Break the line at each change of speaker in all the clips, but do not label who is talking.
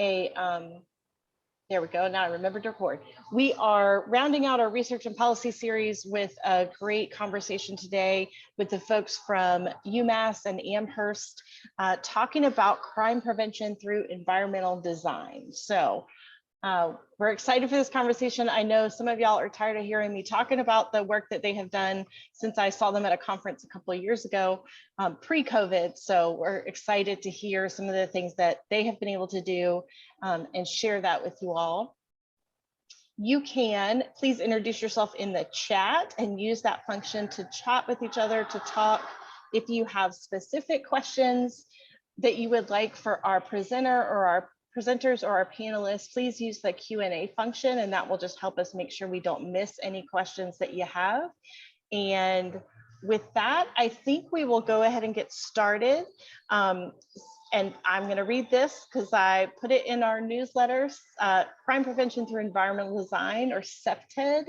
there we go. Now I remembered to record. We are rounding out our research and policy series with a great conversation today with the folks from UMass and Amherst, talking about crime prevention through environmental design. So we're excited for this conversation. I know some of y'all are tired of hearing me talking about the work that they have done since I saw them at a conference a couple of years ago, pre-COVID. So we're excited to hear some of the things that they have been able to do and share that with you all. You can please introduce yourself in the chat and use that function to chat with each other, to talk. If you have specific questions that you would like for our presenter or our presenters or our panelists, please use the Q&A function, and that will just help us make sure we don't miss any questions that you have. And with that, I think we will go ahead and get started. And I'm going to read this because I put it in our newsletters. Crime prevention through environmental design, or CPTED,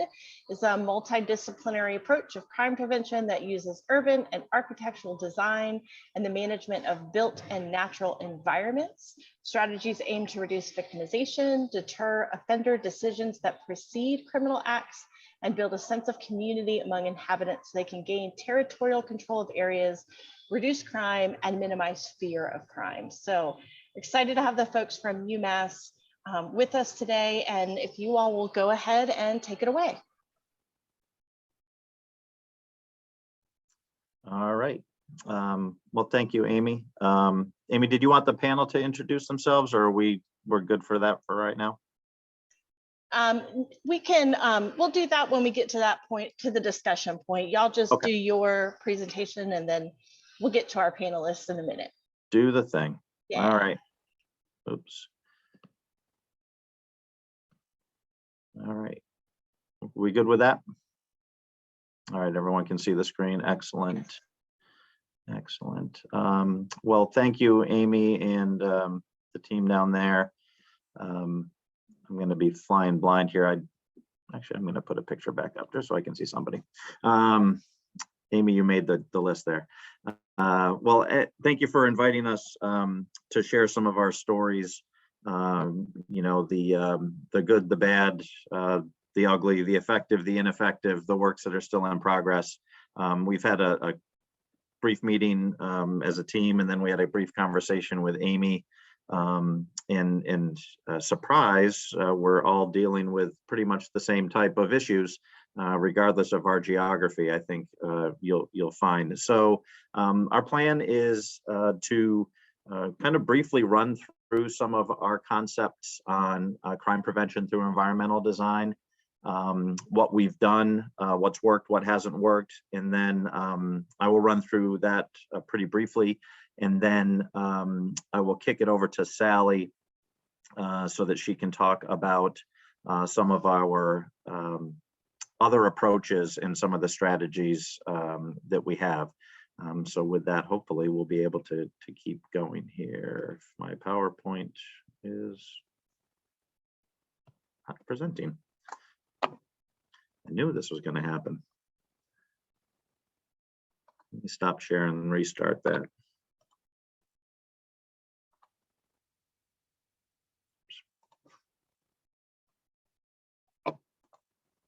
is a multidisciplinary approach of crime prevention that uses urban and architectural design and the management of built and natural environments. Strategies aim to reduce victimization, deter offender decisions that precede criminal acts, and build a sense of community among inhabitants so they can gain territorial control of areas, reduce crime, and minimize fear of crime. So excited to have the folks from UMass with us today. And if you all will go ahead and take it away.
All right. Well, thank you, Amy. Amy, did you want the panel to introduce themselves, or we're good for that for right now?
We can, we'll do that when we get to that point, to the discussion point. Y'all just do your presentation and then we'll get to our panelists in a minute.
Do the thing.
Yeah.
All right. Oops. All right. We good with that? All right, everyone can see the screen. Excellent. Excellent. Well, thank you, Amy, and the team down there. I'm going to be flying blind here. Actually, I'm going to put a picture back up just so I can see somebody. Amy, you made the list there. Well, thank you for inviting us to share some of our stories. You know, the good, the bad, the ugly, the effective, the ineffective, the works that are still in progress. We've had a brief meeting as a team, and then we had a brief conversation with Amy. And surprise, we're all dealing with pretty much the same type of issues, regardless of our geography, I think you'll find. So our plan is to kind of briefly run through some of our concepts on crime prevention through environmental design, what we've done, what's worked, what hasn't worked, and then I will run through that pretty briefly. And then I will kick it over to Sally so that she can talk about some of our other approaches and some of the strategies that we have. So with that, hopefully we'll be able to keep going here. If my PowerPoint is not presenting. I knew this was going to happen. Let me stop sharing and restart that.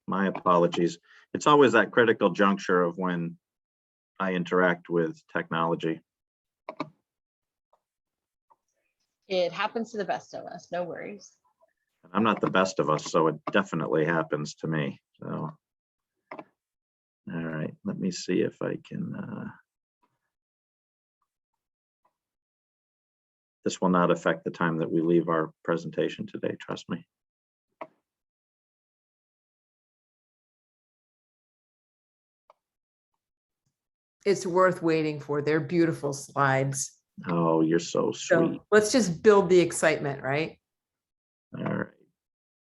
My apologies. It's always that critical juncture of when I interact with technology.
It happens to the best of us, no worries.
I'm not the best of us, so it definitely happens to me. So, all right, let me see if I can. This will not affect the time that we leave our presentation today, trust me.
It's worth waiting for. They're beautiful slides.
Oh, you're so sweet.
So let's just build the excitement, right?
All right.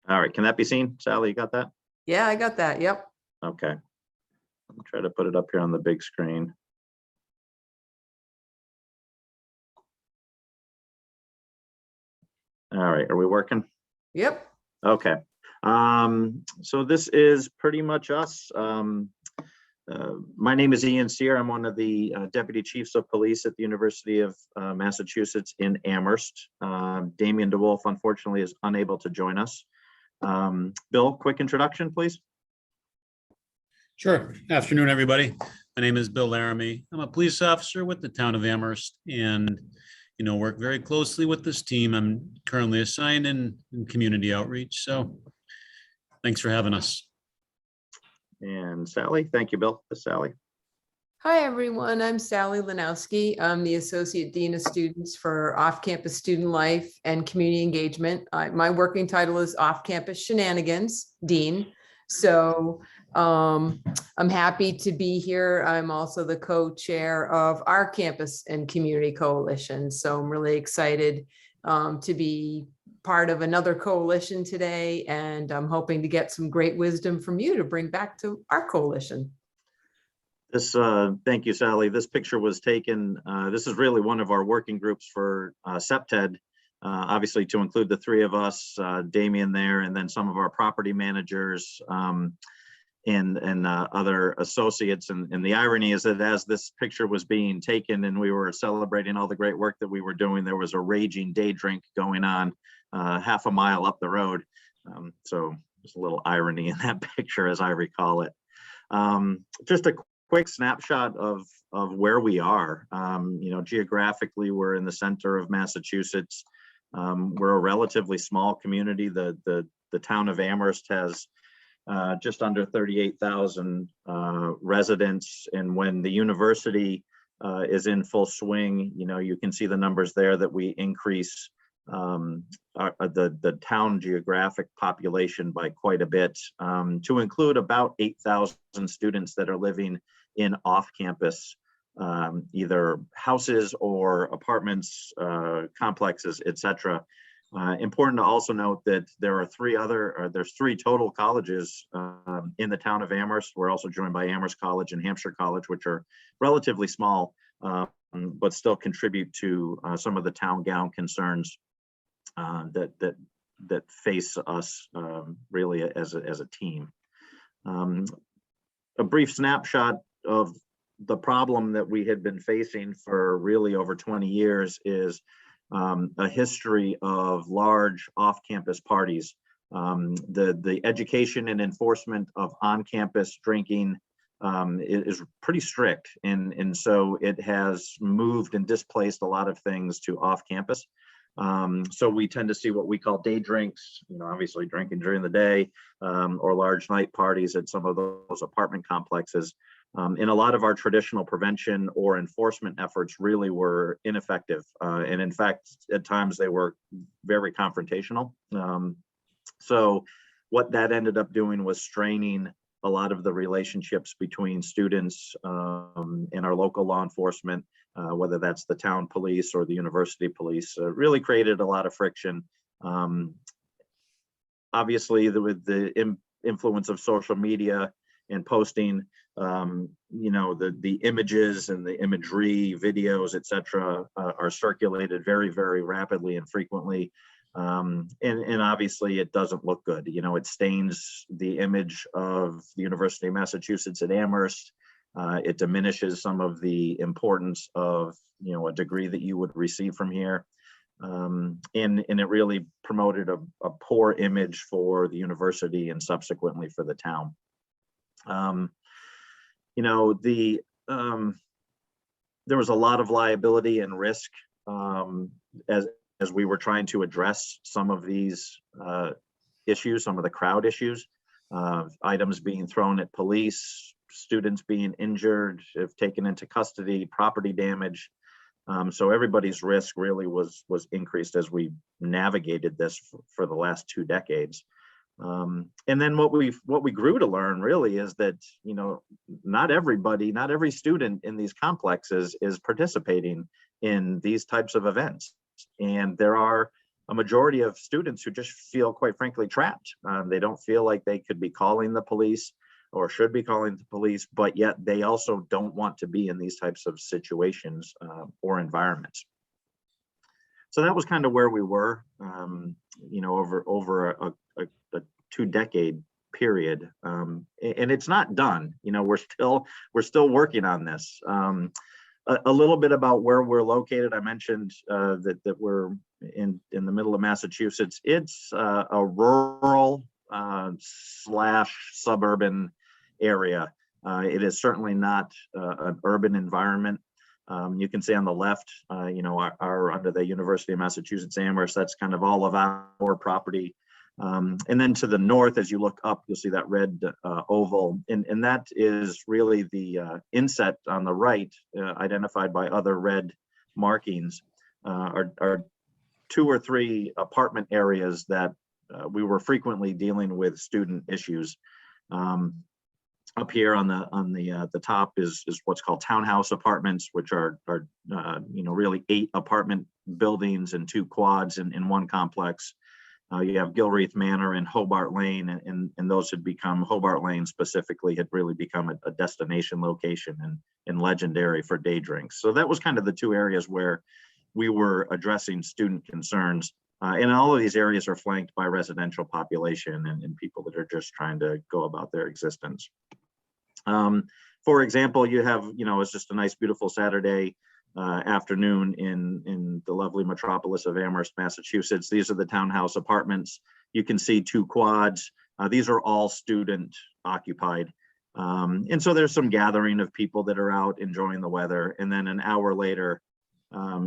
All right. Can that be seen? Sally, you got that?
Yeah, I got that. Yep.
Okay. I'll try to put it up here on the big screen. All right. Are we working?
Yep.
Okay. So this is pretty much us. My name is Ian Sear. I'm one of the Deputy Chiefs of Police at the University of Massachusetts in Amherst. Damian DeWolf, unfortunately, is unable to join us. Bill, quick introduction, please.
Sure. Afternoon, everybody. My name is Bill Laramie. I'm a police officer with the town of Amherst and, work very closely with this team. I'm currently assigned in community outreach. So thanks for having us.
And Sally, thank you, Bill. Sally.
Hi, everyone. I'm Sally Lanowski. I'm the Associate Dean of Students for Off-Campus Student Life and Community Engagement. My working title is Off-Campus Shenanigans Dean. So I'm happy to be here. I'm also the co-chair of our Campus and Community Coalition. So I'm really excited to be part of another coalition today. And I'm hoping to get some great wisdom from you to bring back to our coalition.
Thank you, Sally. This picture was taken, this is really one of our working groups for CPTED, obviously to include the three of us, Damian there, and then some of our property managers and other associates. And the irony is that as this picture was being taken and we were celebrating all the great work that we were doing, there was a raging day drink going on half a mile up the road. So there's a little irony in that picture as I recall it. Just a quick snapshot of where we are. Geographically, we're in the center of Massachusetts. We're a relatively small community. The town of Amherst has just under 38,000 residents, and when the university is in full swing, you can see the numbers there that we increase the town geographic population by quite a bit, to include about 8,000 students that are living in off-campus, either houses or apartments, complexes, etc. Important to also note that there's three total colleges in the town of Amherst. We're also joined by Amherst College and Hampshire College, which are relatively small, but still contribute to some of the town gown concerns that face us really as a team. A brief snapshot of the problem that we had been facing for really over 20 years is a history of large off-campus parties. The education and enforcement of on-campus drinking is pretty strict, and so it has moved and displaced a lot of things to off-campus. So we tend to see what we call day drinks, obviously drinking during the day, or large night parties at some of those apartment complexes. And a lot of our traditional prevention or enforcement efforts really were ineffective. And in fact, at times they were very confrontational. So what that ended up doing was straining a lot of the relationships between students and our local law enforcement, whether that's the town police or the university police, really created a lot of friction. Obviously, with the influence of social media and posting, the images and the imagery, videos, etc., are circulated very, very rapidly and frequently. And obviously it doesn't look good. It stains the image of the University of Massachusetts at Amherst. It diminishes some of the importance of, a degree that you would receive from here. And it really promoted a poor image for the university and subsequently for the town. There was a lot of liability and risk as we were trying to address some of these issues, some of the crowd issues, items being thrown at police, students being injured, if taken into custody, property damage. So everybody's risk really was increased as we navigated this for the last 2 decades. And then what we grew to learn really is that, not every student in these complexes is participating in these types of events. And there are a majority of students who just feel, quite frankly, trapped. They don't feel like they could be calling the police or should be calling the police, but yet they also don't want to be in these types of situations or environments. So that was kind of where we were, over a 2-decade period. And it's not done. You know, we're still working on this. A little bit about where we're located. I mentioned that we're in the middle of Massachusetts. It's a rural slash suburban area. It is certainly not an urban environment. You can see on the left, you know, our under the University of Massachusetts Amherst, that's kind of all of our property. And then to the north, as you look up, you'll see that red oval, and that is really the inset on the right, identified by other red markings, are 2 or 3 apartment areas that we were frequently dealing with student issues. Up here on the top is what's called townhouse apartments, which are you know, really 8 apartment buildings and 2 quads in one complex. You have Gilreath Manor and Hobart Lane, and those had become, Hobart Lane specifically had really become a destination location and legendary for day drinks. So that was kind of the 2 areas where we were addressing student concerns. And all of these areas are flanked by residential population and people that are just trying to go about their existence. For example, you have, you know, it's just a nice, beautiful Saturday afternoon in the lovely metropolis of Amherst, Massachusetts. These are the townhouse apartments. You can see 2 quads. These are all student occupied. And so there's some gathering of people that are out enjoying the weather. And then an hour later,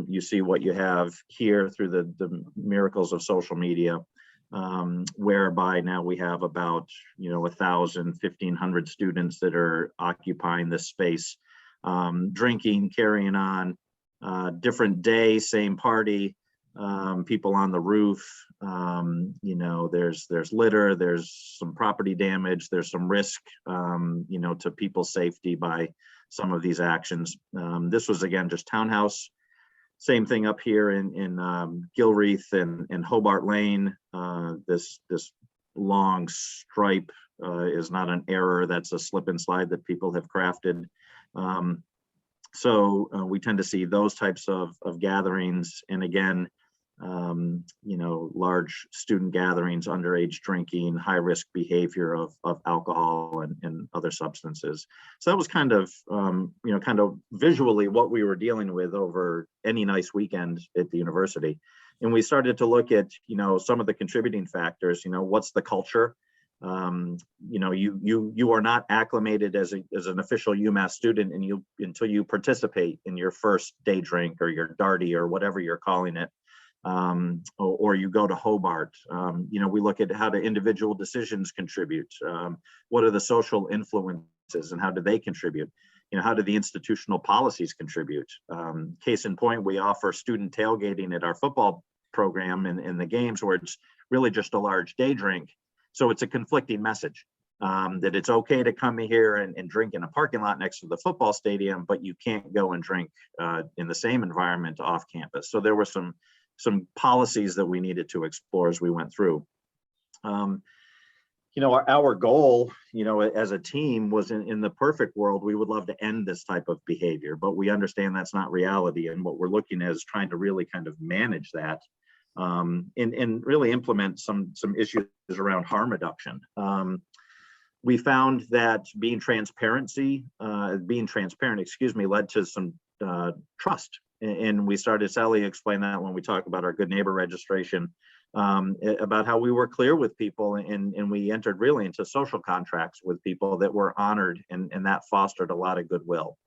you see what you have here through the miracles of social media, whereby now we have about, you know, 1,000, 1,500 students that are occupying this space, drinking, carrying on, different day, same party, people on the roof. You know, there's litter, there's some property damage, there's some risk, you know, to people's safety by some of these actions. This was, again, just townhouse. Same thing up here in Gilreath and Hobart Lane. This long stripe is not an error. That's a slip and slide that people have crafted. So we tend to see those types of gatherings. And again, you know, large student gatherings, underage drinking, high risk behavior of alcohol and other substances. So that was kind of, you know, kind of visually what we were dealing with over any nice weekend at the university. And we started to look at, you know, some of the contributing factors. You know, what's the culture? You know, you are not acclimated as an official UMass student until you participate in your first day drink or your darty or whatever you're calling it. Or you go to Hobart. You know, we look at how do individual decisions contribute. What are the social influences and how do they contribute? You know, how do the institutional policies contribute? Case in point, we offer student tailgating at our football program in the games where it's really just a large day drink. So it's a conflicting message that it's okay to come here and drink in a parking lot next to the football stadium, but you can't go and drink in the same environment off campus. So there were some policies that we needed to explore as we went through. You know, our goal, you know, as a team was in the perfect world, we would love to end this type of behavior, but we understand that's not reality. And what we're looking at is trying to really kind of manage that and really implement some issues around harm reduction. We found that being transparent, led to some trust. And we started, Sally explained that when we talk about our good neighbor registration, about how we were clear with people and we entered really into social contracts with people that were honored, and that fostered a lot of goodwill.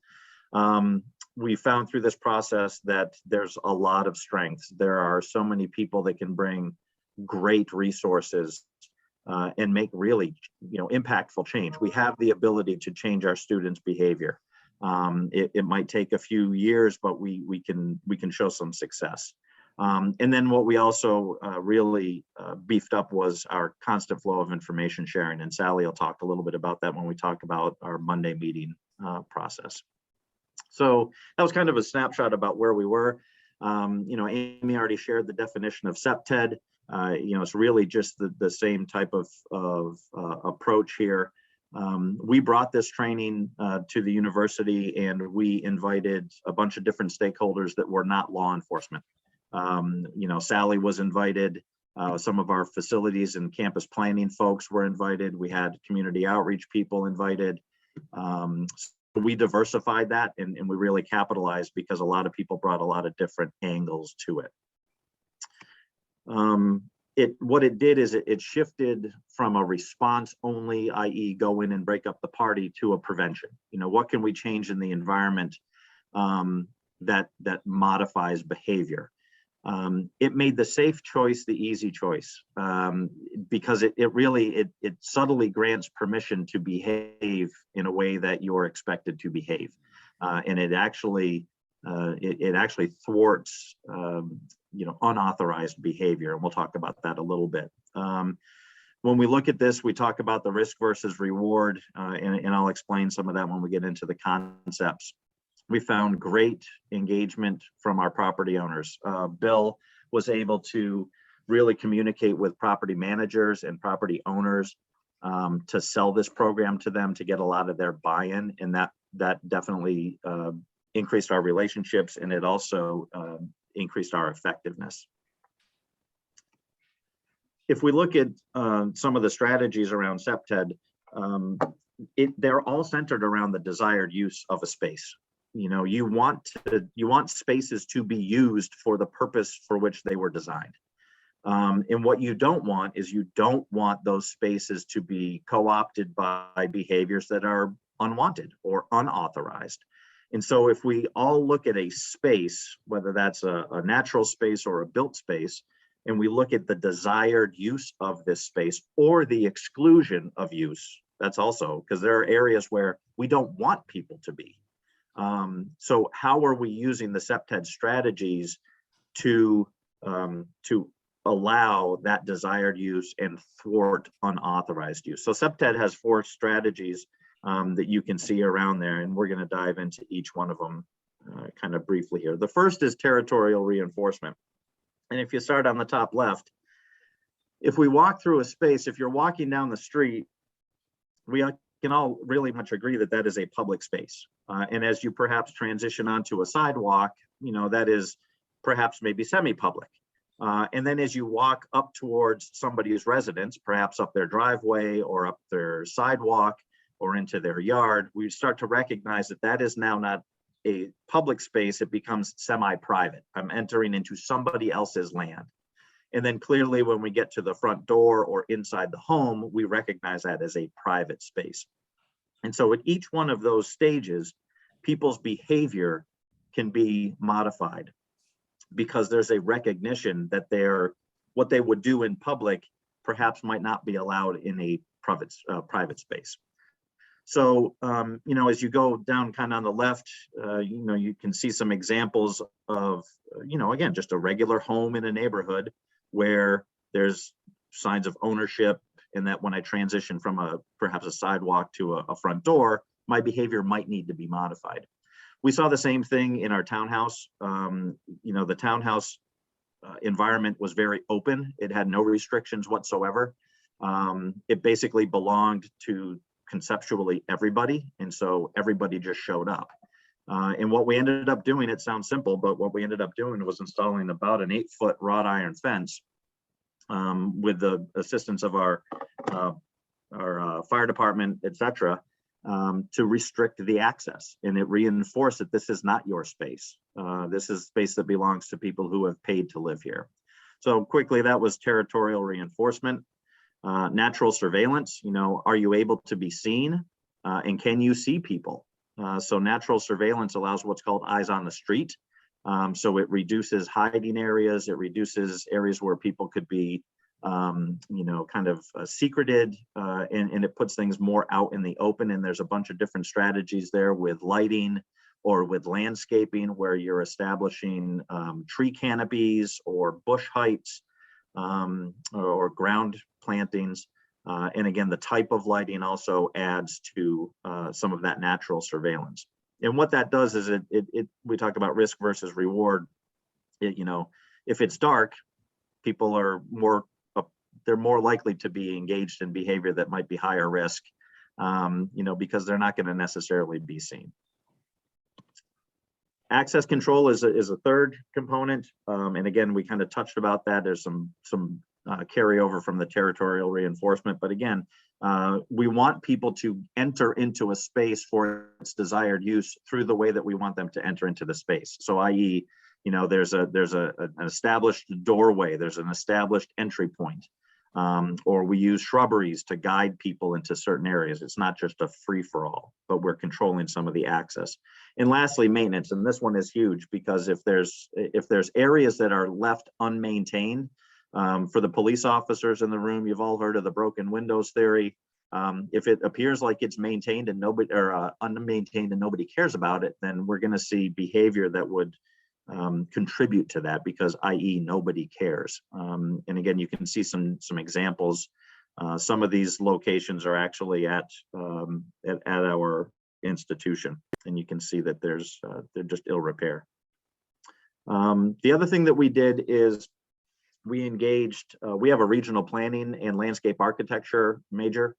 We found through this process that there's a lot of strengths. There are so many people that can bring great resources and make really, you know, impactful change. We have the ability to change our students' behavior. It might take a few years, but we can show some success. And then what we also really beefed up was our constant flow of information sharing. And Sally will talk a little bit about that when we talk about our Monday meeting process. So that was kind of a snapshot about where we were. You know, Amy already shared the definition of CPTED. You know, it's really just the same type of approach here. We brought this training to the university, and we invited a bunch of different stakeholders that were not law enforcement. You know, Sally was invited, Some of our facilities and campus planning folks were invited. We had community outreach people invited. So we diversified that, and we really capitalized because a lot of people brought a lot of different angles to it. What it did is it shifted from a response only, i.e. go in and break up the party, to a prevention. You know, what can we change in the environment that modifies behavior? It made the safe choice the easy choice, because it really subtly grants permission to behave in a way that you're expected to behave, and it actually thwarts unauthorized behavior, and we'll talk about that a little bit. When we look at this, we talk about the risk versus reward, and I'll explain some of that when we get into the concepts. We found great engagement from our property owners. Bill was able to really communicate with property managers and property owners to sell this program to them, to get a lot of their buy-in, and that definitely increased our relationships, and it also increased our effectiveness. If we look at some of the strategies around CPTED, they're all centered around the desired use of a space. You know, you want spaces to be used for the purpose for which they were designed. And what you don't want is you don't want those spaces to be co-opted by behaviors that are unwanted or unauthorized. And so if we all look at a space, whether that's a natural space or a built space, and we look at the desired use of this space or the exclusion of use, that's also, because there are areas where we don't want people to be. So how are we using the CPTED strategies to allow that desired use and thwart unauthorized use? So CPTED has 4 strategies that you can see around there, and we're going to dive into each one of them kind of briefly here. The first is territorial reinforcement. And if you start on the top left, if we walk through a space, if you're walking down the street, we can all really much agree that that is a public space. And as you perhaps transition onto a sidewalk, you know, that is perhaps maybe semi-public. And then as you walk up towards somebody's residence, perhaps up their driveway or up their sidewalk or into their yard, we start to recognize that that is now not a public space. It becomes semi-private. I'm entering into somebody else's land. And then clearly when we get to the front door or inside the home, we recognize that as a private space. And so at each one of those stages, people's behavior can be modified because there's a recognition that what they would do in public perhaps might not be allowed in a private space. So, you know, as you go down kind of on the left, you know, you can see some examples of, you know, again, just a regular home in a neighborhood where there's signs of ownership, and that when I transition from perhaps a sidewalk to a front door, my behavior might need to be modified. We saw the same thing in our townhouse. You know, the townhouse environment was very open. It had no restrictions whatsoever. It basically belonged to conceptually everybody, and so everybody just showed up. And what we ended up doing, it sounds simple, but what we ended up doing was installing about an 8-foot wrought iron fence with the assistance of our fire department, etc., to restrict the access. And it reinforced that this is not your space. This is space that belongs to people who have paid to live here. So quickly, that was territorial reinforcement. Natural surveillance, you know, are you able to be seen? And can you see people? So natural surveillance allows what's called eyes on the street. So it reduces hiding areas. It reduces areas where people could be, you know, kind of secreted, and it puts things more out in the open. And there's a bunch of different strategies there with lighting or with landscaping where you're establishing tree canopies or bush heights or ground plantings. And again, the type of lighting also adds to some of that natural surveillance. And what that does is we talk about risk versus reward. You know, if it's dark, people are they're more likely to be engaged in behavior that might be higher risk, you know, because they're not going to necessarily be seen. Access control is a third component. And again, we kind of touched about that. There's some carryover from the territorial reinforcement. But again, we want people to enter into a space for its desired use through the way that we want them to enter into the space. So i.e., there's an established doorway, there's an established entry point, or we use shrubberies to guide people into certain areas. It's not just a free-for-all, but we're controlling some of the access. And lastly, maintenance, and this one is huge, because if there's areas that are left unmaintained, for the police officers in the room, you've all heard of the broken windows theory. If it appears like it's maintained and nobody, or unmaintained and nobody cares about it, then we're going to see behavior that would contribute to that, because i.e. nobody cares. And again, you can see some examples. Some of these locations are actually at our institution, and you can see that they're just ill repair. The other thing that we did is we engaged, we have a regional planning and landscape architecture major.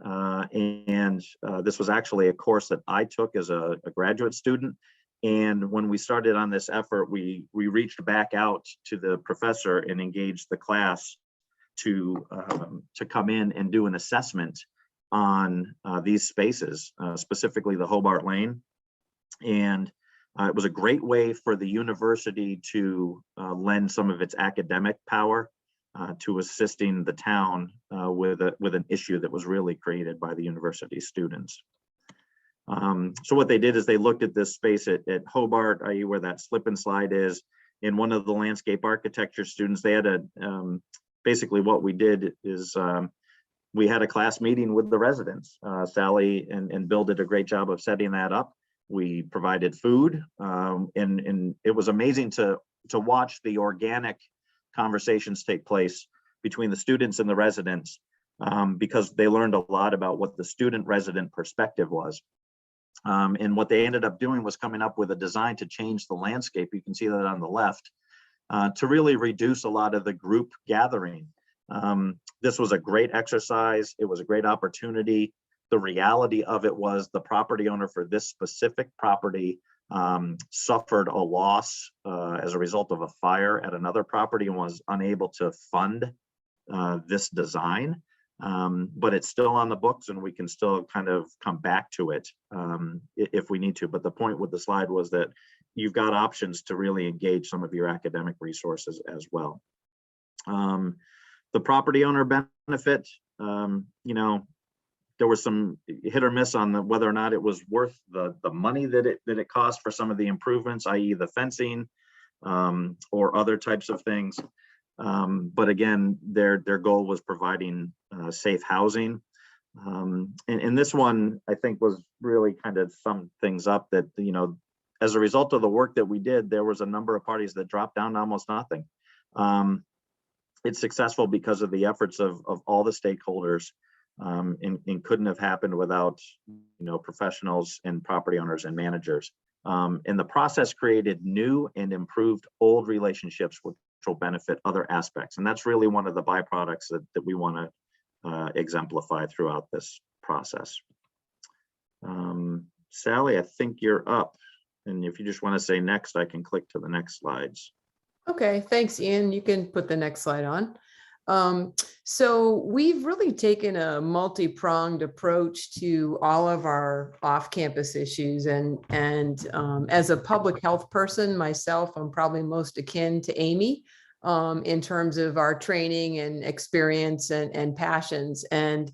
This was actually a course that I took as a graduate student. And when we started on this effort, we reached back out to the professor and engaged the class to come in and do an assessment on these spaces, specifically the Hobart Lane. And it was a great way for the university to lend some of its academic power to assisting the town with an issue that was really created by the university students. So what they did is they looked at this space at Hobart, i.e. where that slip and slide is. And one of the landscape architecture students, they had basically what we did is we had a class meeting with the residents. Sally and Bill did a great job of setting that up. We provided food, and it was amazing to watch the organic conversations take place between the students and the residents, because they learned a lot about what the student resident perspective was. And what they ended up doing was coming up with a design to change the landscape. You can see that on the left, to really reduce a lot of the group gathering. This was a great exercise. It was a great opportunity. The reality of it was the property owner for this specific property suffered a loss as a result of a fire at another property and was unable to fund this design. But it's still on the books, and we can still kind of come back to it if we need to. But the point with the slide was that you've got options to really engage some of your academic resources as well. The property owner benefit, there was some hit or miss on whether or not it was worth the money that it cost for some of the improvements, i.e. the fencing or other types of things. But again, their goal was providing safe housing. And this one, I think, was really kind of summed things up that, as a result of the work that we did, there was a number of parties that dropped down to almost nothing. It's successful because of the efforts of all the stakeholders, and couldn't have happened without, professionals and property owners and managers. And the process created new and improved old relationships which will benefit other aspects. And that's really one of the byproducts that we want to exemplify throughout this process. Sally, I think you're up. And if you just want to say next, I can click to the next slides.
Okay, thanks, Ian. You can put the next slide on. So we've really taken a multi-pronged approach to all of our off-campus issues. And as a public health person myself, I'm probably most akin to Amy in terms of our training and experience and passions. And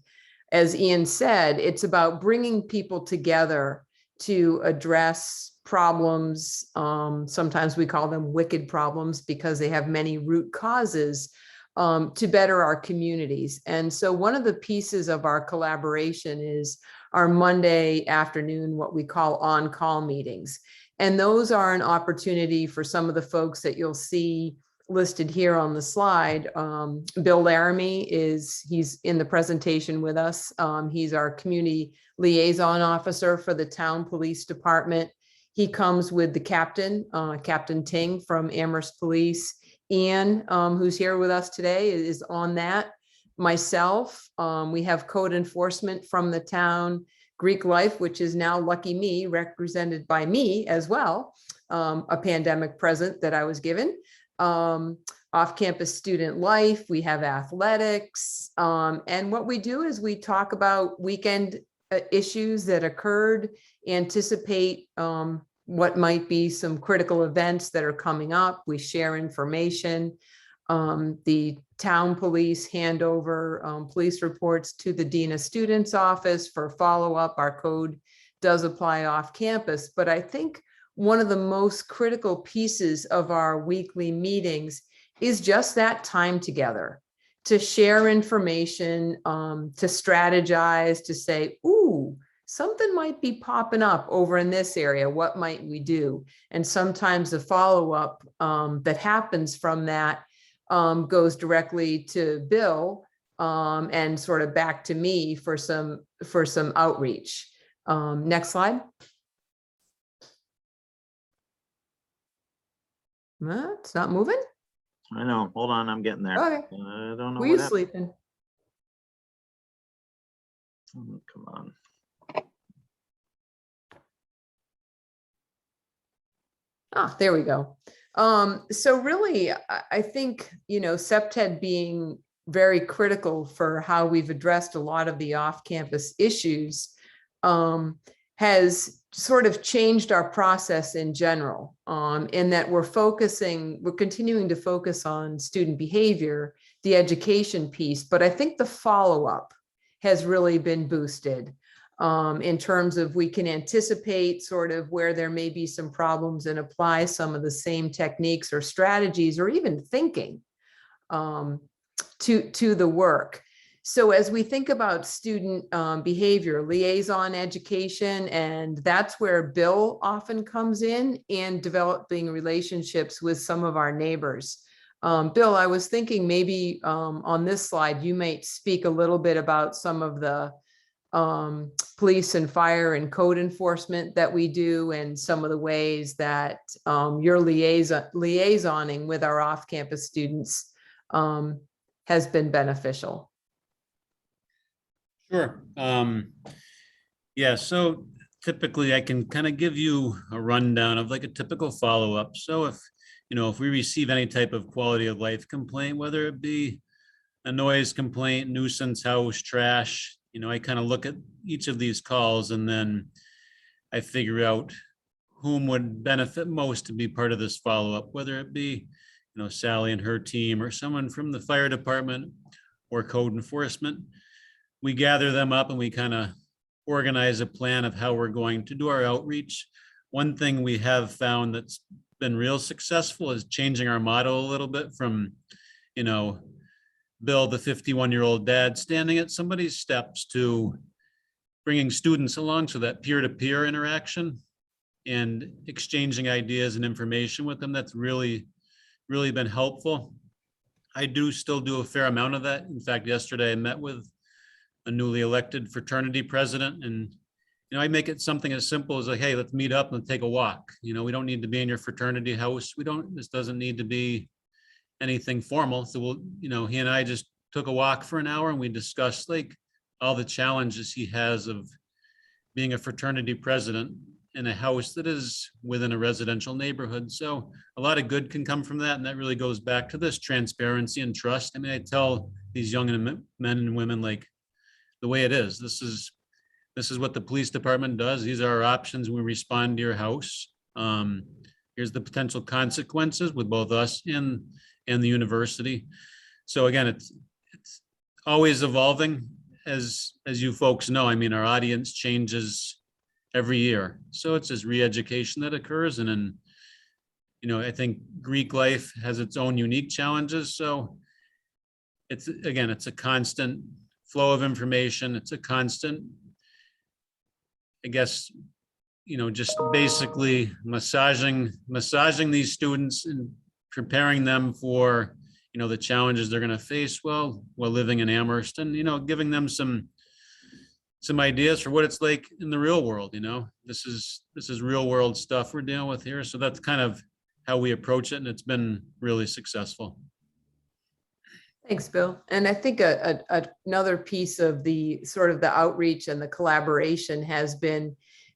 as Ian said, it's about bringing people together to address problems. Sometimes we call them wicked problems because they have many root causes, to better our communities. And so one of the pieces of our collaboration is our Monday afternoon, what we call on-call meetings. And those are an opportunity for some of the folks that you'll see listed here on the slide. Bill Laramie he's in the presentation with us. He's our community liaison officer for the town police department. He comes with the captain, Captain Ting from Amherst Police. Ian, who's here with us today, is on that. Myself, we have code enforcement from the town, Greek Life, which is now Lucky Me, represented by me as well, a pandemic present that I was given. off-campus student life, we have athletics. And what we do is we talk about weekend issues that occurred, anticipate what might be some critical events that are coming up. We share information. The town police hand over police reports to the Dean of Students office for follow-up. Our code does apply off campus, but I think one of the most critical pieces of our weekly meetings is just that time together to share information, to strategize, to say, ooh, something might be popping up over in this area. What might we do? And sometimes the follow-up that happens from that goes directly to Bill and sort of back to me for some outreach. Next slide. It's not moving.
I know. Hold on, I'm getting there.
Okay.
I don't know
Were
what
you
happened.
sleeping?
Oh, come on.
Ah, there we go. So really, I think, you know, CPTED being very critical for how we've addressed a lot of the off-campus issues has sort of changed our process in general, in that we're continuing to focus on student behavior, the education piece, but I think the follow-up has really been boosted in terms of we can anticipate sort of where there may be some problems and apply some of the same techniques or strategies or even thinking to the work. So as we think about student behavior, liaison education, and that's where Bill often comes in, and developing relationships with some of our neighbors. Bill, I was thinking maybe on this slide, you might speak a little bit about some of the police and fire and code enforcement that we do, and some of the ways that your liaisoning with our off-campus students has been beneficial.
Sure. Yeah, so typically I can kind of give you a rundown of like a typical follow-up. So if we receive any type of quality of life complaint, whether it be a noise complaint, nuisance, house, trash, I kind of look at each of these calls and then I figure out whom would benefit most to be part of this follow-up, whether it be, Sally and her team or someone from the fire department or code enforcement. We gather them up and we kind of organize a plan of how we're going to do our outreach. One thing we have found that's been real successful is changing our motto a little bit from, Bill, the 51-year-old dad, standing at somebody's steps, to bringing students along, so that peer-to-peer interaction and exchanging ideas and information with them, that's really, really been helpful. I still do a fair amount of that. In fact, yesterday I met with a newly elected fraternity president, and I make it something as simple as like, hey, let's meet up and take a walk. We don't need to be in your fraternity house. This doesn't need to be anything formal. So he and I just took a walk for an hour and we discussed like all the challenges he has of being a fraternity president in a house that is within a residential neighborhood. So a lot of good can come from that. And that really goes back to this transparency and trust. I mean, I tell these young men and women, like, the way it is, this is what the police department does. These are our options. We respond to your house. Here's the potential consequences with both us and the university. So again, it's always evolving, as you folks know. I mean, our audience changes every year. So it's this re-education that occurs. And then, I think Greek life has its own unique challenges. So it's a constant flow of information. It's a constant, I guess, just basically massaging these students and preparing them for, the challenges they're going to face while living in Amherst, and, giving them some ideas for what it's like in the real world. This is real world stuff we're dealing with here. So that's kind of how we approach it. And it's been really successful.
Thanks, Bill. And I think another piece of the sort of the outreach and the collaboration has been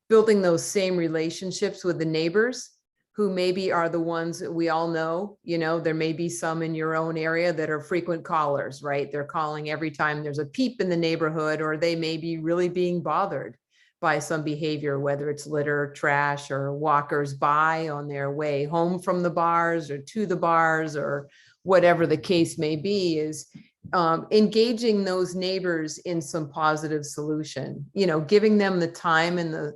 building those same relationships with the neighbors who maybe are the ones that we all know. You know, there may be some in your own area that are frequent callers, right? They're calling every time there's a peep in the neighborhood, or they may be really being bothered by some behavior, whether it's litter, trash, or walkers by on their way home from the bars or to the bars, or whatever the case may be, is engaging those neighbors in some positive solution, you know, giving them the time and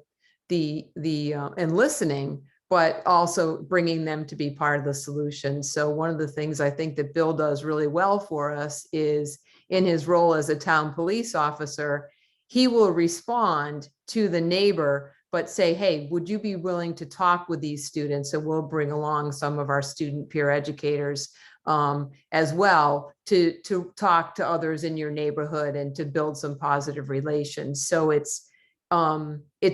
and listening, but also bringing them to be part of the solution. So one of the things I think that Bill does really well for us is, in his role as a town police officer, he will respond to the neighbor, but say, hey, would you be willing to talk with these students? And we'll bring along some of our student peer educators as well to talk to others in your neighborhood and to build some positive relations. So it's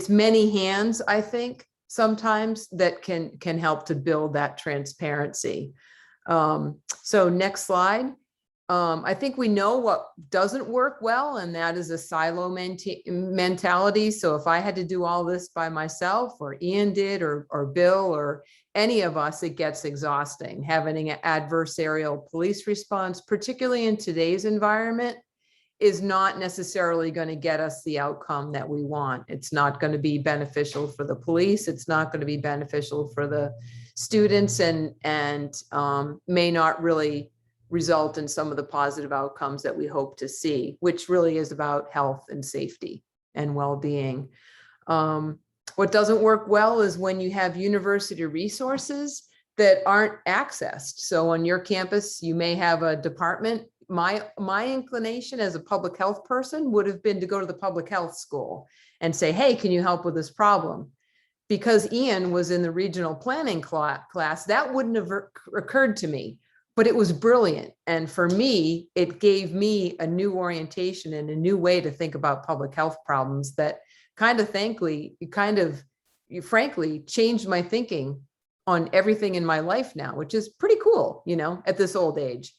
many hands, I think, sometimes that can help to build that transparency. So next slide. I think we know what doesn't work well, and that is a silo mentality. So if I had to do all this by myself, or Ian did, or Bill, or any of us, it gets exhausting. Having an adversarial police response, particularly in today's environment, is not necessarily going to get us the outcome that we want. It's not going to be beneficial for the police. It's not going to be beneficial for the students, and may not really result in some of the positive outcomes that we hope to see, which really is about health and safety and well-being. What doesn't work well is when you have university resources that aren't accessed. So on your campus, you may have a department. My inclination as a public health person would have been to go to the public health school and say, hey, can you help with this problem? Because Ian was in the regional planning class, that wouldn't have occurred to me. But it was brilliant. And for me, it gave me a new orientation and a new way to think about public health problems that frankly changed my thinking on everything in my life now, which is pretty cool, you know, at this old age.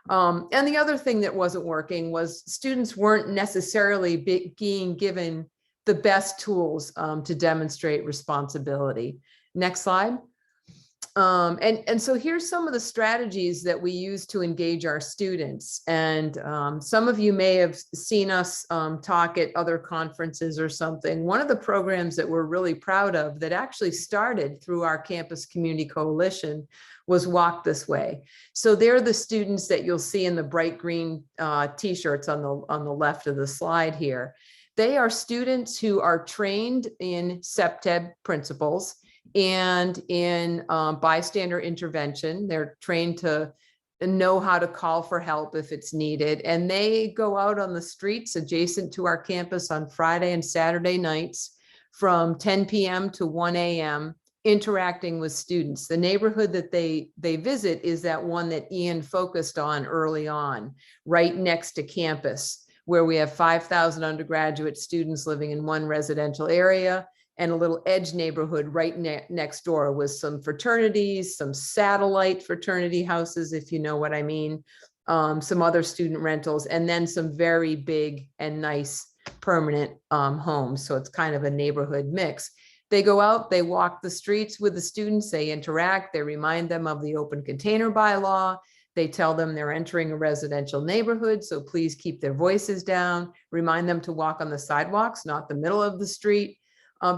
And the other thing that wasn't working was students weren't necessarily being given the best tools to demonstrate responsibility. Next slide. And so here's some of the strategies that we use to engage our students. And some of you may have seen us talk at other conferences or something. One of the programs that we're really proud of that actually started through our Campus Community Coalition was Walk This Way. So they're the students that you'll see in the bright green t-shirts on the left of the slide here. They are students who are trained in CPTED principles and in bystander intervention. They're trained to know how to call for help if it's needed. And they go out on the streets adjacent to our campus on Friday and Saturday nights from 10 p.m. to 1 a.m. interacting with students. The neighborhood that they visit is that one that Ian focused on early on, right next to campus, where we have 5,000 undergraduate students living in one residential area, and a little edge neighborhood right next door with some fraternities, some satellite fraternity houses, if you know what I mean, some other student rentals, and then some very big and nice permanent homes. So it's kind of a neighborhood mix. They go out, they walk the streets with the students, they interact, they remind them of the open container bylaw. They tell them they're entering a residential neighborhood, so please keep their voices down. Remind them to walk on the sidewalks, not the middle of the street.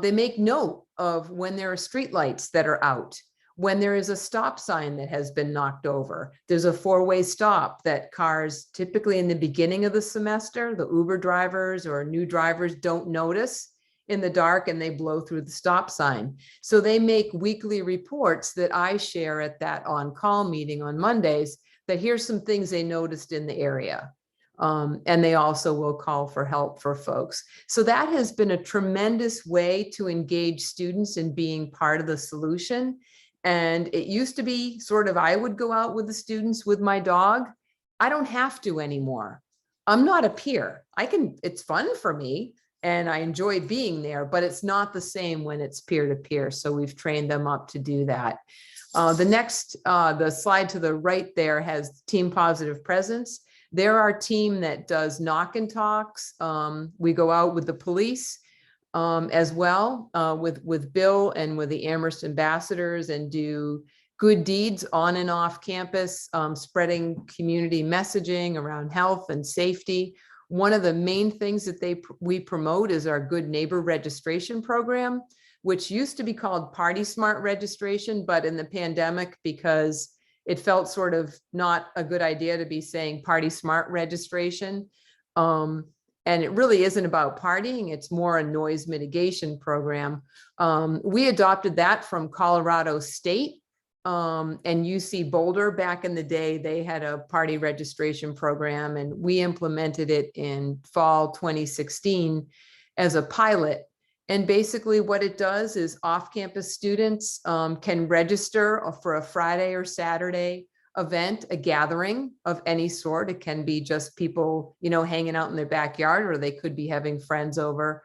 They make note of when there are streetlights that are out, when there is a stop sign that has been knocked over. There's a four-way stop that cars, typically in the beginning of the semester, the Uber drivers or new drivers don't notice in the dark, and they blow through the stop sign. So they make weekly reports that I share at that on-call meeting on Mondays, that here's some things they noticed in the area. And they also will call for help for folks. So that has been a tremendous way to engage students in being part of the solution. And it used to be sort of, I would go out with the students with my dog. I don't have to anymore. I'm not a peer. It's fun for me and I enjoy being there, but it's not the same when it's peer-to-peer. So we've trained them up to do that. The slide to the right there has team positive presence. They're our team that does knock and talks. We go out with the police as well with Bill and with the Amherst ambassadors, and do good deeds on and off campus, spreading community messaging around health and safety. One of the main things that we promote is our Good Neighbor Registration Program, which used to be called Party Smart Registration, but in the pandemic, because it felt sort of not a good idea to be saying Party Smart Registration. And it really isn't about partying, it's more a noise mitigation program. We adopted that from Colorado State, and UC Boulder back in the day, they had a party registration program, and we implemented it in fall 2016 as a pilot. And basically what it does is off-campus students can register for a Friday or Saturday event, a gathering of any sort. It can be just people, hanging out in their backyard, or they could be having friends over.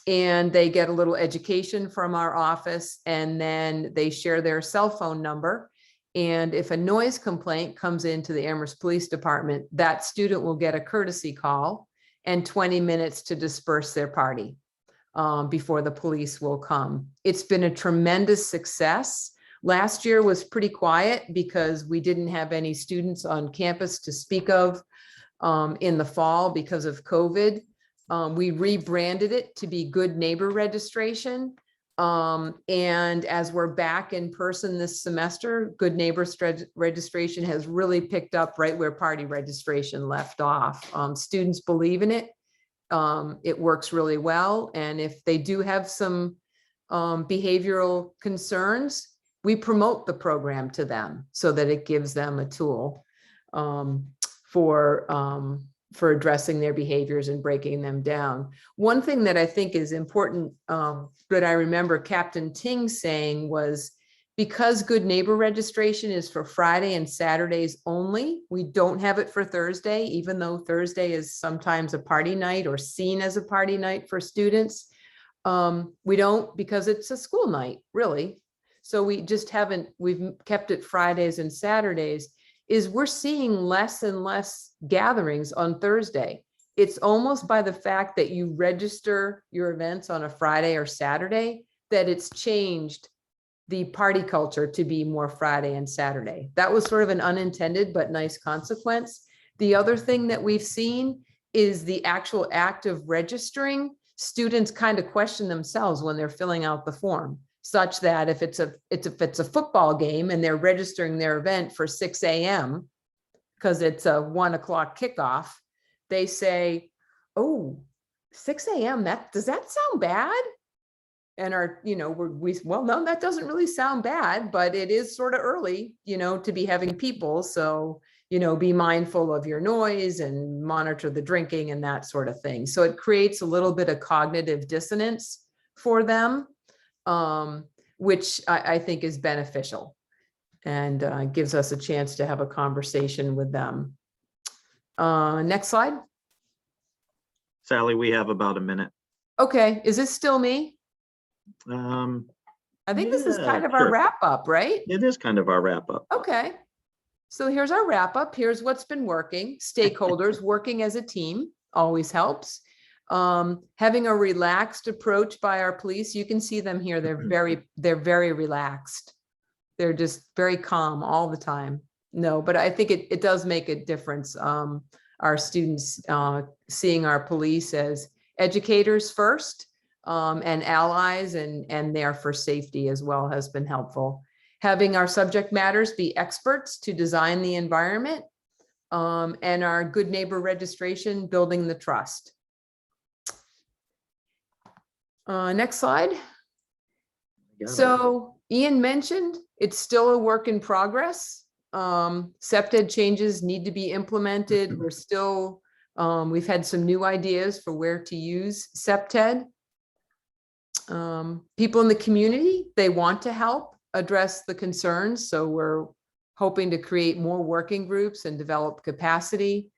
And they get a little education from our office, and then they share their cell phone number. And if a noise complaint comes into the Amherst Police Department, that student will get a courtesy call and 20 minutes to disperse their party before the police will come. It's been a tremendous success. Last year was pretty quiet because we didn't have any students on campus to speak of in the fall because of COVID. We rebranded it to be Good Neighbor Registration. And as we're back in person this semester, Good Neighbor Registration has really picked up right where party registration left off. Students believe in it. It works really well. And if they do have some behavioral concerns, we promote the program to them so that it gives them a tool for addressing their behaviors and breaking them down. One thing that I think is important that I remember Captain Ting saying was, because Good Neighbor Registration is for Friday and Saturdays only, we don't have it for Thursday, even though Thursday is sometimes a party night or seen as a party night for students. We don't, because it's a school night, really. So we just haven't, we've kept it Fridays and Saturdays. Is we're seeing less and less gatherings on Thursday. It's almost by the fact that you register your events on a Friday or Saturday that it's changed the party culture to be more Friday and Saturday. That was sort of an unintended but nice consequence. The other thing that we've seen is the actual act of registering. Students kind of question themselves when they're filling out the form, such that if it's a football game and they're registering their event for 6 a.m. because it's a 1 o'clock kickoff, they say, "Oh, 6 a.m. Does that sound bad?" And well, no, that doesn't really sound bad, but it is sort of early, to be having people. So, be mindful of your noise and monitor the drinking and that sort of thing. So it creates a little bit of cognitive dissonance for them, which I think is beneficial and gives us a chance to have a conversation with them. Next slide.
Sally, we have about a minute.
Okay, is this still me? I think this is kind of our wrap up, right?
It is kind of our wrap up.
Okay. So here's our wrap up. Here's what's been working. Stakeholders working as a team always helps. Having a relaxed approach by our police. You can see them here. They're very relaxed. They're just very calm all the time. No, but I think it does make a difference. Our students seeing our police as educators first, and allies and there for safety as well has been helpful. Having our subject matters be experts to design the environment, and our Good Neighbor Registration building the trust. Next slide. So Ian mentioned it's still a work in progress. CPTED changes need to be implemented. We're still, we've had some new ideas for where to use CPTED. People in the community, they want to help address the concerns. So we're hoping to create more working groups and develop capacity.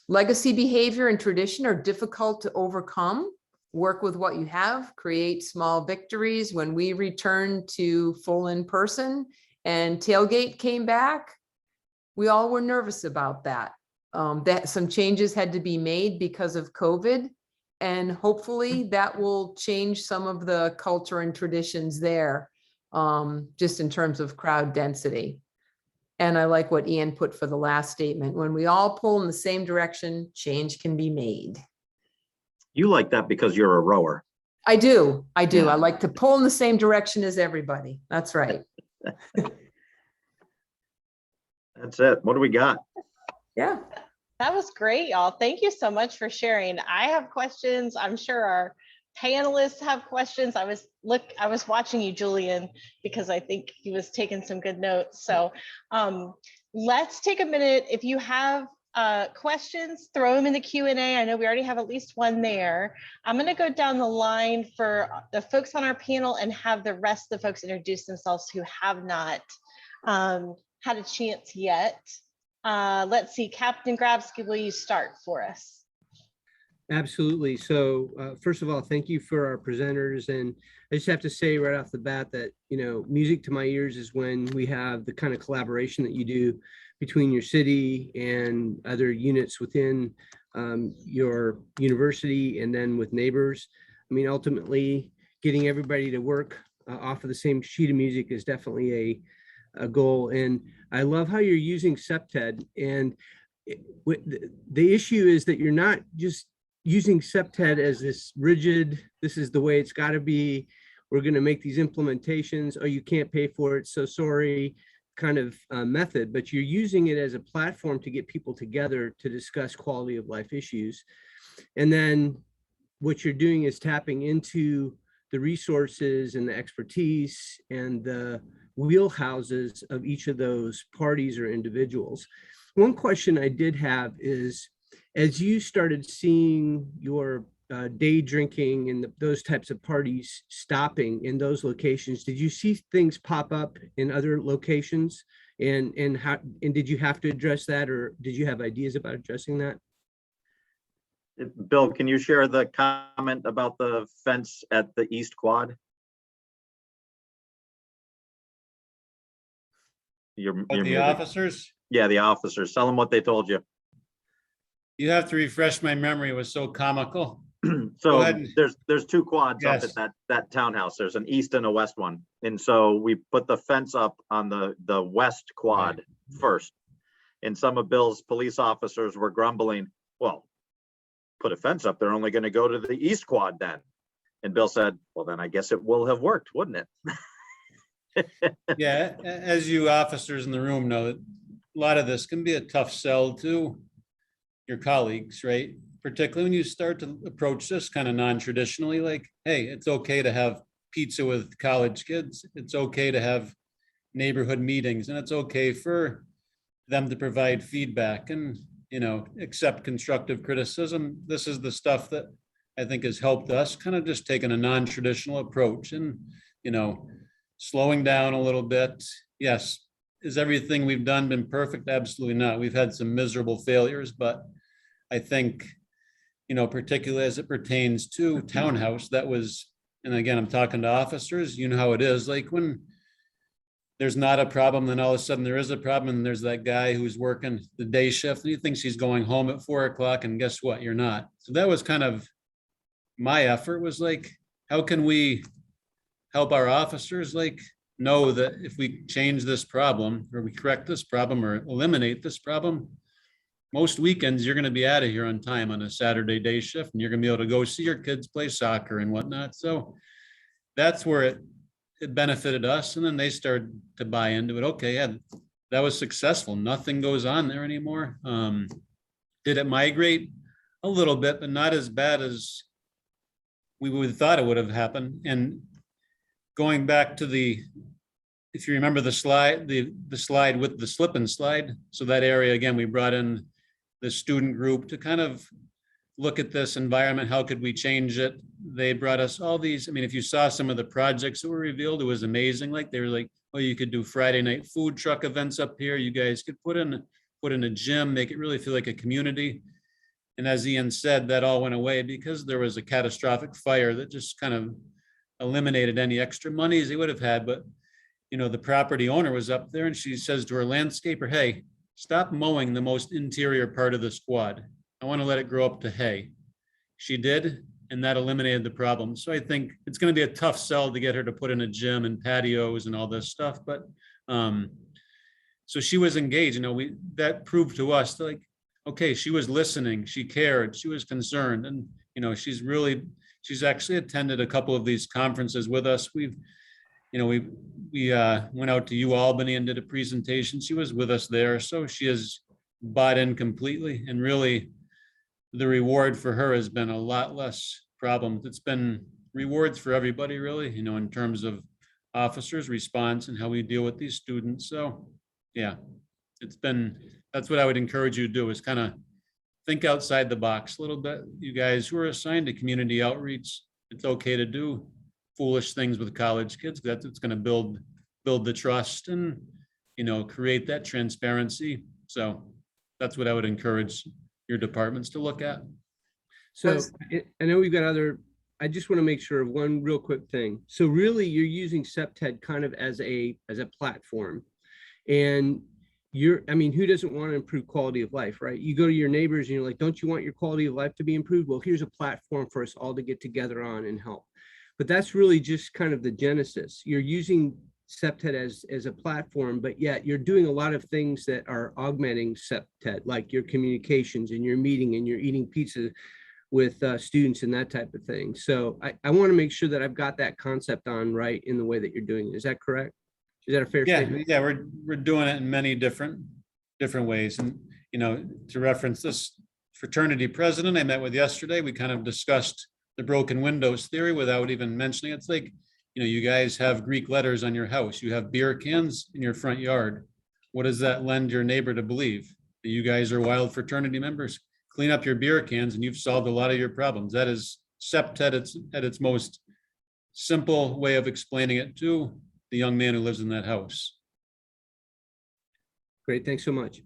Legacy behavior and tradition are difficult to overcome. Work with what you have, create small victories. When we returned to full in person and tailgate came back, we all were nervous about that. That some changes had to be made because of COVID. And hopefully that will change some of the culture and traditions there, just in terms of crowd density. And I like what Ian put for the last statement. When we all pull in the same direction, change can be made.
You like that because you're a rower.
I do. I do.
Yeah.
I like to pull in the same direction as everybody. That's right.
That's it. What do we got?
Yeah.
That was great, y'all. Thank you so much for sharing. I have questions. I'm sure our panelists have questions. I was watching you, Julian, because I think he was taking some good notes. So let's take a minute. If you have questions, throw them in the Q&A. I know we already have at least one there. I'm going to go down the line for the folks on our panel and have the rest of the folks introduce themselves who have not had a chance yet. Let's see, Captain Grabsky, will you start for us?
Absolutely. So first of all, thank you for our presenters. And I just have to say right off the bat that, you know, music to my ears is when we have the kind of collaboration that you do between your city and other units within your university and then with neighbors. I mean, ultimately, getting everybody to work off of the same sheet of music is definitely a goal. And I love how you're using CPTED. And the issue is that you're not just using CPTED as this rigid, this is the way it's got to be, we're going to make these implementations, oh, you can't pay for it, so sorry, kind of method, but you're using it as a platform to get people together to discuss quality of life issues. And then what you're doing is tapping into the resources and the expertise and the wheelhouses of each of those parties or individuals. One question I did have is, as you started seeing your day drinking and those types of parties stopping in those locations, did you see things pop up in other locations? And did you have to address that, or did you have ideas about addressing that?
Bill, can you share the comment about the fence at the East Quad? You're
The
muted.
officers,
Yeah, the officers. Tell them what they told you.
you have to refresh my memory. It was so comical.
So
ahead.
there's two quads up
Yes.
at that townhouse. There's an east and a west one. And so we put the fence up on the west quad first. And some of Bill's police officers were grumbling, well, put a fence up, they're only going to go to the east quad then. And Bill said, well, then I guess it will have worked, wouldn't it?
Yeah, as you officers in the room know, a lot of this can be a tough sell to your colleagues, right? Particularly when you start to approach this kind of non-traditionally, like, hey, it's okay to have pizza with college kids. It's okay to have neighborhood meetings, and it's okay for them to provide feedback and, you know, accept constructive criticism. This is the stuff that I think has helped us kind of just taking a non-traditional approach and, you know, slowing down a little bit. Yes. Is everything we've done been perfect? Absolutely not. We've had some miserable failures, but I think, you know, particularly as it pertains to townhouse, that was, and again, I'm talking to officers, you know how it is, like when there's not a problem, then all of a sudden there is a problem, and there's that guy who's working the day shift, and he thinks he's going home at 4 o'clock, and guess what? You're not. So that was kind of my effort, was like, how can we help our officers like know that if we change this problem, or we correct this problem, or eliminate this problem, most weekends you're going to be out of here on time on a Saturday day shift, and you're going to be able to go see your kids play soccer and whatnot. So that's where it benefited us. And then they started to buy into it. Okay, yeah, that was successful. Nothing goes on there anymore. Did it migrate? A little bit, but not as bad as we would have thought it would have happened. And going back to if you remember the slide, the slide with the slip and slide. So that area, again, we brought in the student group to kind of look at this environment. How could we change it? They brought us all these. I mean, if you saw some of the projects that were revealed, it was amazing. Like they were like, oh, you could do Friday night food truck events up here. You guys could put in a gym, make it really feel like a community. And as Ian said, that all went away because there was a catastrophic fire that just kind of eliminated any extra monies they would have had. But, you know, the property owner was up there and she says to her landscaper, hey, stop mowing the most interior part of the squad. I want to let it grow up to hay. She did. and that eliminated the problem. So I think it's going to be a tough sell to get her to put in a gym and patios and all this stuff. But so she was engaged, that proved to us that, like, okay, she was listening, she cared, she was concerned. And, she's actually attended a couple of these conferences with us. We went out to Albany and did a presentation. She was with us there. So she has bought in completely, and really the reward for her has been a lot less problems. It's been rewards for everybody, really, in terms of officers' response and how we deal with these students. So yeah, that's what I would encourage you to do, is kind of think outside the box a little bit. You guys who are assigned to community outreach, it's okay to do foolish things with college kids. That's it's going to build the trust and, create that transparency. So that's what I would encourage your departments to look at.
So I know we've got I just want to make sure of one real quick thing. So really you're using CPTED kind of as a platform, and who doesn't want to improve quality of life, right? You go to your neighbors and you're like, don't you want your quality of life to be improved? Well, here's a platform for us all to get together on and help. But that's really just kind of the genesis. You're using CPTED as a platform, but yet you're doing a lot of things that are augmenting CPTED, like your communications and your meeting and you're eating pizza with students and that type of thing. So I want to make sure that I've got that concept on right in the way that you're doing it. Is that correct? Is that a fair statement?
Yeah, we're doing it in many different ways. And, to reference this fraternity president I met with yesterday, we kind of discussed the broken windows theory without even mentioning it. It's like, you guys have Greek letters on your house. You have beer cans in your front yard. What does that lend your neighbor to believe? That you guys are wild fraternity members? Clean up your beer cans and you've solved a lot of your problems. That is CPTED at its most simple way of explaining it to the young man who lives in that house.
Great, thanks so much.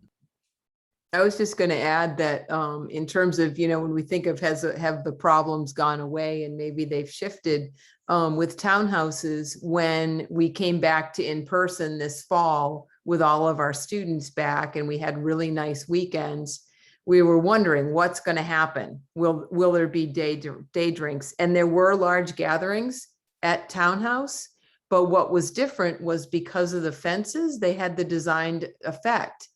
I was just going to add that in terms of, when we think of have the problems gone away and maybe they've shifted with townhouses, when we came back to in person this fall with all of our students back and we had really nice weekends, we were wondering what's going to happen. Will there be day drinks? And there were large gatherings at Townhouse, but what was different was because of the fences, they had the designed effect.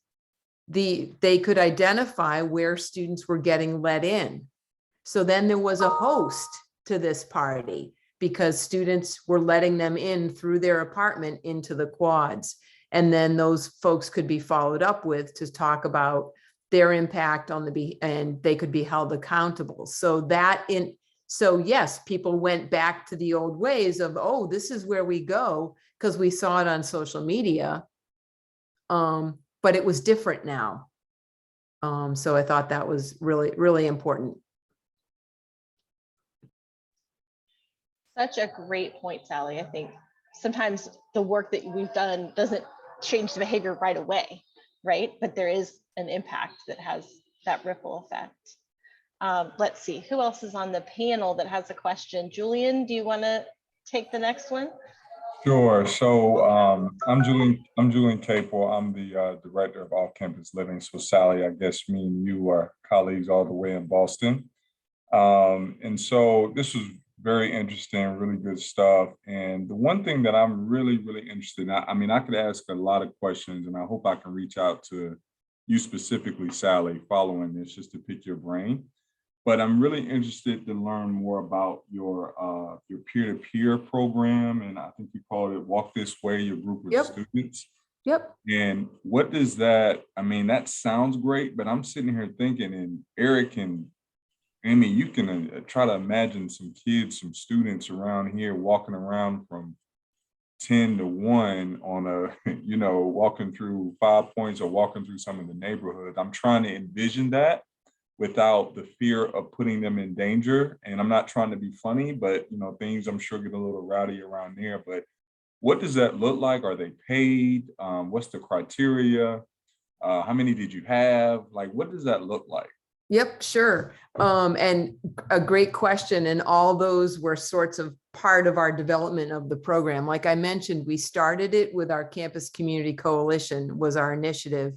They could identify where students were getting let in. So then there was a host to this party because students were letting them in through their apartment into the quads. And then those folks could be followed up with to talk about their impact on and they could be held accountable. So yes, people went back to the old ways of, oh, this is where we go because we saw it on social media. But it was different now. So I thought that was really, really important.
Such a great point, Sally. I think sometimes the work that we've done doesn't change the behavior right away, right? But there is an impact that has that ripple effect. Let's see, who else is on the panel that has a question? Julian, do you want to take the next one?
Sure. So I'm Julian Capel. I'm the director of off-campus living. So Sally, I guess me and you are colleagues all the way in Boston. And so this was very interesting, really good stuff. And the one thing that I'm really, really interested in, I could ask a lot of questions and I hope I can reach out to you specifically, Sally, following this, just to pick your brain. But I'm really interested to learn more about your peer-to-peer program. And I think you called it Walk This Way, your group of students.
Yep.
And what does that, that sounds great, but I'm sitting here thinking, and Eric and Amy, you can try to imagine some kids, some students around here walking around from 10 to 1 on a, walking through 5 Points or walking through some of the neighborhoods. I'm trying to envision that without the fear of putting them in danger. And I'm not trying to be funny, but things I'm sure get a little rowdy around there. But what does that look like? Are they paid? What's the criteria? How many did you have? Like, what does that look like?
Yep, sure. And a great question. And all those were sorts of part of our development of the program. Like I mentioned, we started it with our Campus Community Coalition was our initiative.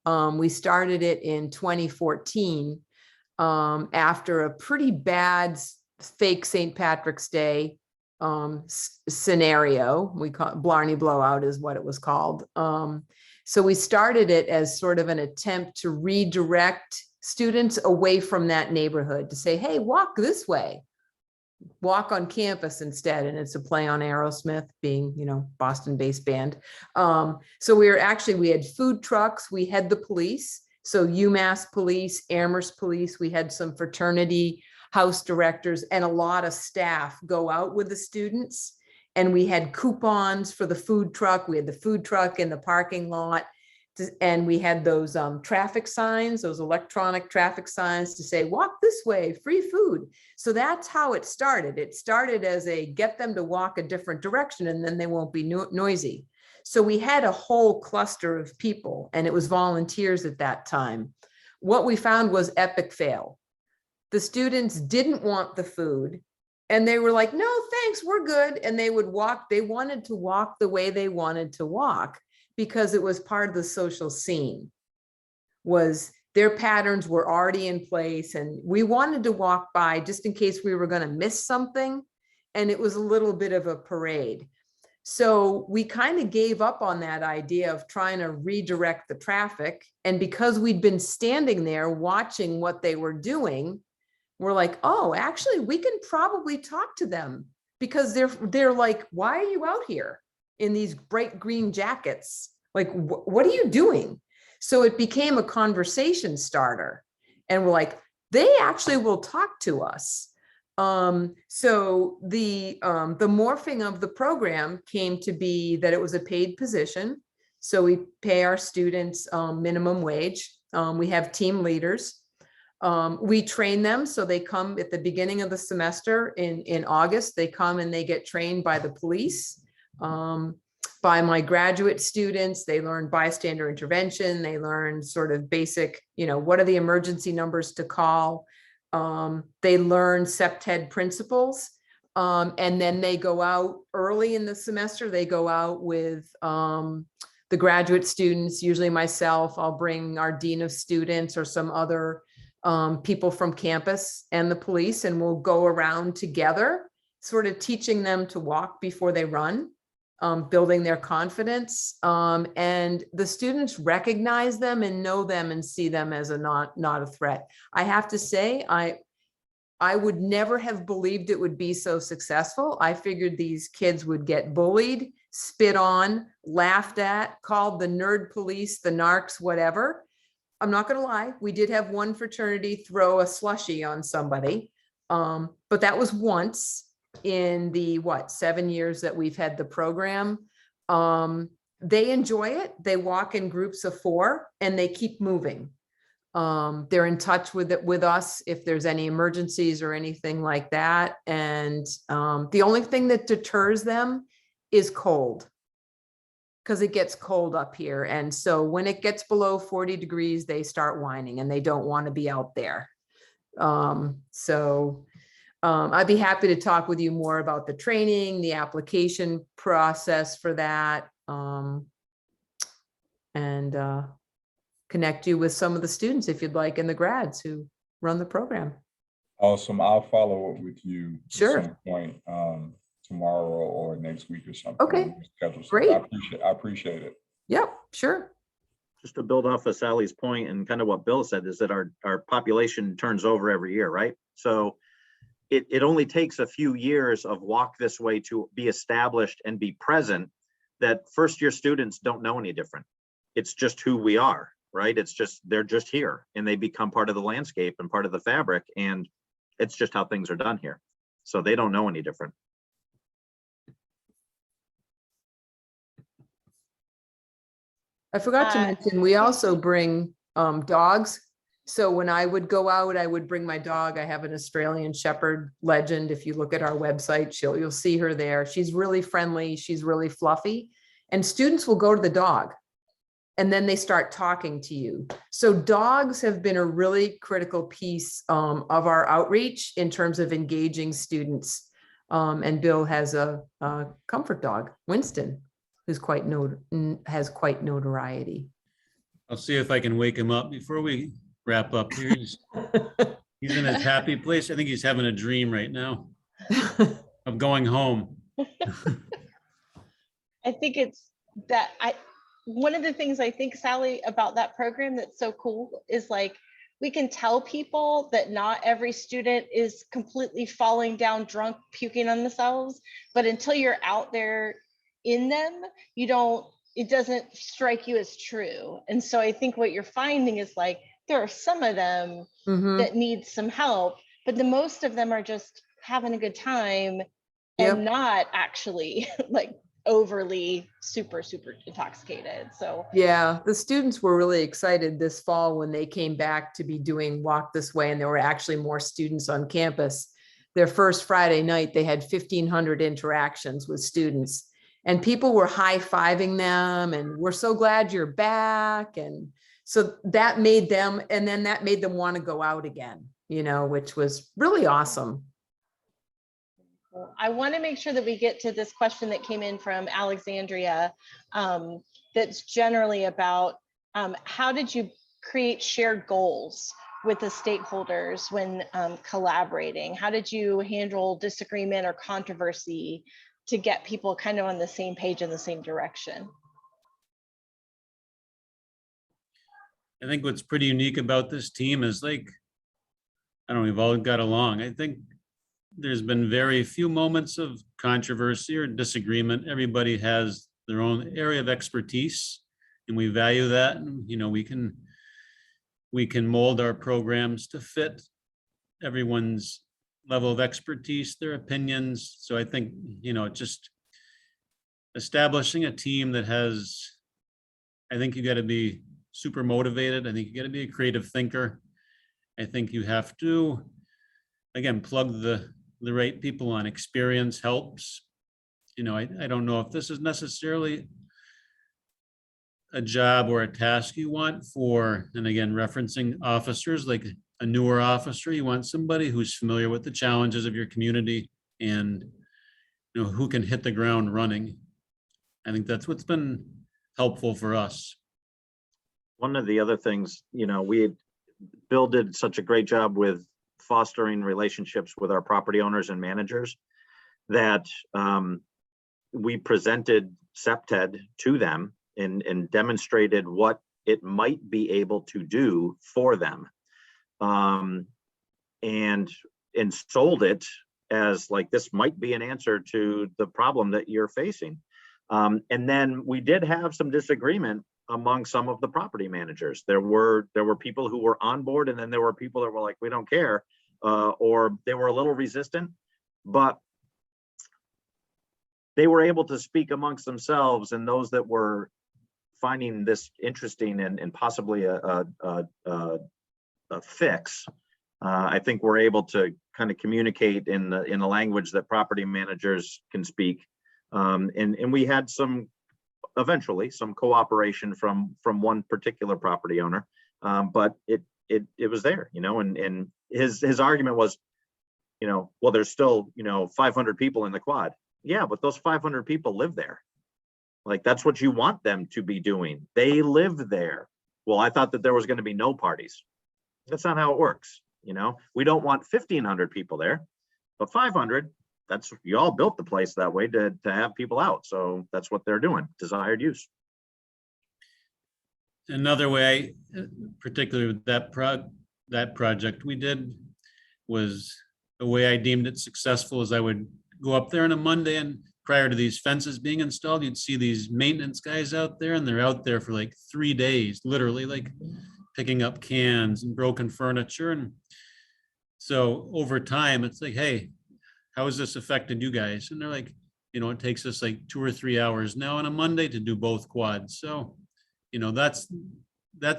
We started it in 2014 after a pretty bad fake St. Patrick's Day scenario. We call it Blarney Blowout is what it was called. So we started it as sort of an attempt to redirect students away from that neighborhood to say, hey, walk this way, walk on campus instead. And it's a play on Aerosmith, being, you know, Boston-based band. So we had food trucks, we had the police. So UMass police, Amherst police, we had some fraternity house directors and a lot of staff go out with the students. And we had coupons for the food truck. We had the food truck in the parking lot. And we had those traffic signs, those electronic traffic signs to say, walk this way, free food. So that's how it started. It started as a get them to walk a different direction and then they won't be noisy. So we had a whole cluster of people and it was volunteers at that time. What we found was epic fail. The students didn't want the food and they were like, no, thanks, we're good. And they would walk, they wanted to walk the way they wanted to walk because it was part of the social scene. Was their patterns were already in place and we wanted to walk by just in case we were going to miss something. And it was a little bit of a parade. So we kind of gave up on that idea of trying to redirect the traffic. And because we'd been standing there watching what they were doing, we're like, oh, actually, we can probably talk to them because they're like, why are you out here in these bright green jackets? Like, what are you doing? So it became a conversation starter. And we're like, they actually will talk to us. So the morphing of the program came to be that it was a paid position. So we pay our students minimum wage. We have team leaders. We train them. So they come at the beginning of the semester in August, they come and they get trained by the police, by my graduate students. They learn bystander intervention. They learn sort of basic, you know, what are the emergency numbers to call? They learn CPTED principles. And then they go out early in the semester, they go out with the graduate students, usually myself. I'll bring our dean of students or some other people from campus and the police, and we'll go around together, sort of teaching them to walk before they run, building their confidence. And the students recognize them and know them and see them as a not a threat. I have to say, I would never have believed it would be so successful. I figured these kids would get bullied, spit on, laughed at, called the nerd police, the narcs, whatever. I'm not going to lie. We did have one fraternity throw a slushie on somebody. But that was once in the 7 years that we've had the program. They enjoy it. They walk in groups of 4 and they keep moving. They're in touch with us if there's any emergencies or anything like that. And the only thing that deters them is cold, because it gets cold up here. And so when it gets below 40 degrees, they start whining and they don't want to be out there. I'd be happy to talk with you more about the training, the application process for that, and connect you with some of the students if you'd like, and the grads who run the program.
Awesome. I'll follow up with you
Sure.
at some point tomorrow or next week or something.
Okay. Great.
I appreciate it.
Yep, sure.
Just to build off of Sally's point and kind of what Bill said is that our population turns over every year, right? So it only takes a few years of walk this way to be established and be present, that first year students don't know any different. It's just who we are, right? It's just, they're just here and they become part of the landscape and part of the fabric, and it's just how things are done here. So they don't know any different.
I forgot to mention, we also bring dogs. So when I would go out, I would bring my dog. I have an Australian Shepherd Legend. If you look at our website, you'll see her there. She's really friendly. She's really fluffy. And students will go to the dog and then they start talking to you. So dogs have been a really critical piece of our outreach in terms of engaging students. And Bill has a comfort dog, Winston, who's has quite notoriety.
I'll see if I can wake him up before we wrap up here. He's in his happy place. I think he's having a dream right now of going home.
I think it's that one of the things I think, Sally, about that program that's so cool is like, we can tell people that not every student is completely falling down drunk, puking on themselves, but until you're out there in them, it doesn't strike you as true. And so I think what you're finding is like, there are some of them that need some help, but the most of them are just having a good time and not actually like overly super intoxicated. So
yeah, the students were really excited this fall when they came back to be doing Walk This Way, and there were actually more students on campus. Their first Friday night, they had 1,500 interactions with students, and people were high-fiving them and we're so glad you're back. And so that made them, and then that made them want to go out again, which was really awesome.
I want to make sure that we get to this question that came in from Alexandria, that's generally about how did you create shared goals with the stakeholders when collaborating? How did you handle disagreement or controversy to get people kind of on the same page in the same direction?
I think what's pretty unique about this team is like, we've all got along. I think there's been very few moments of controversy or disagreement. Everybody has their own area of expertise, and we value that. And, we can mold our programs to fit everyone's level of expertise, their opinions. So I think, just establishing a team that has, I think you got to be super motivated. I think you got to be a creative thinker. I think you have to, again, plug the right people on. Experience helps. I don't know if this is necessarily a job or a task you want for, and again, referencing officers, like a newer officer, you want somebody who's familiar with the challenges of your community and, who can hit the ground running. I think that's what's been helpful for us.
One of the other things, Bill did such a great job with fostering relationships with our property owners and managers that we presented CPTED to them and demonstrated what it might be able to do for them, and sold it as like, this might be an answer to the problem that you're facing. And then we did have some disagreement among some of the property managers. There were people who were on board, and then there were people that were like, we don't care, or they were a little resistant, but they were able to speak amongst themselves, and those that were finding this interesting and possibly a fix, I think we're able to kind of communicate in the language that property managers can speak, and we had eventually some cooperation from one particular property owner, but it was there, and his argument was, well, there's still 500 people in the quad. Yeah, but those 500 people live there. Like, that's what you want them to be doing. They live there. Well, I thought that there was going to be no parties. That's not how it works. We don't want 1,500 people there, but 500, you all built the place that way to have people out. So that's what they're doing, desired use.
Another way, particularly with that project we did, was the way I deemed it successful is I would go up there on a Monday, and prior to these fences being installed, you'd see these maintenance guys out there, and they're out there for like 3 days, literally, like picking up cans and broken furniture. And so over time, it's like, hey, how has this affected you guys? And they're like, it takes us like 2 or 3 hours now on a Monday to do both quads. So, that's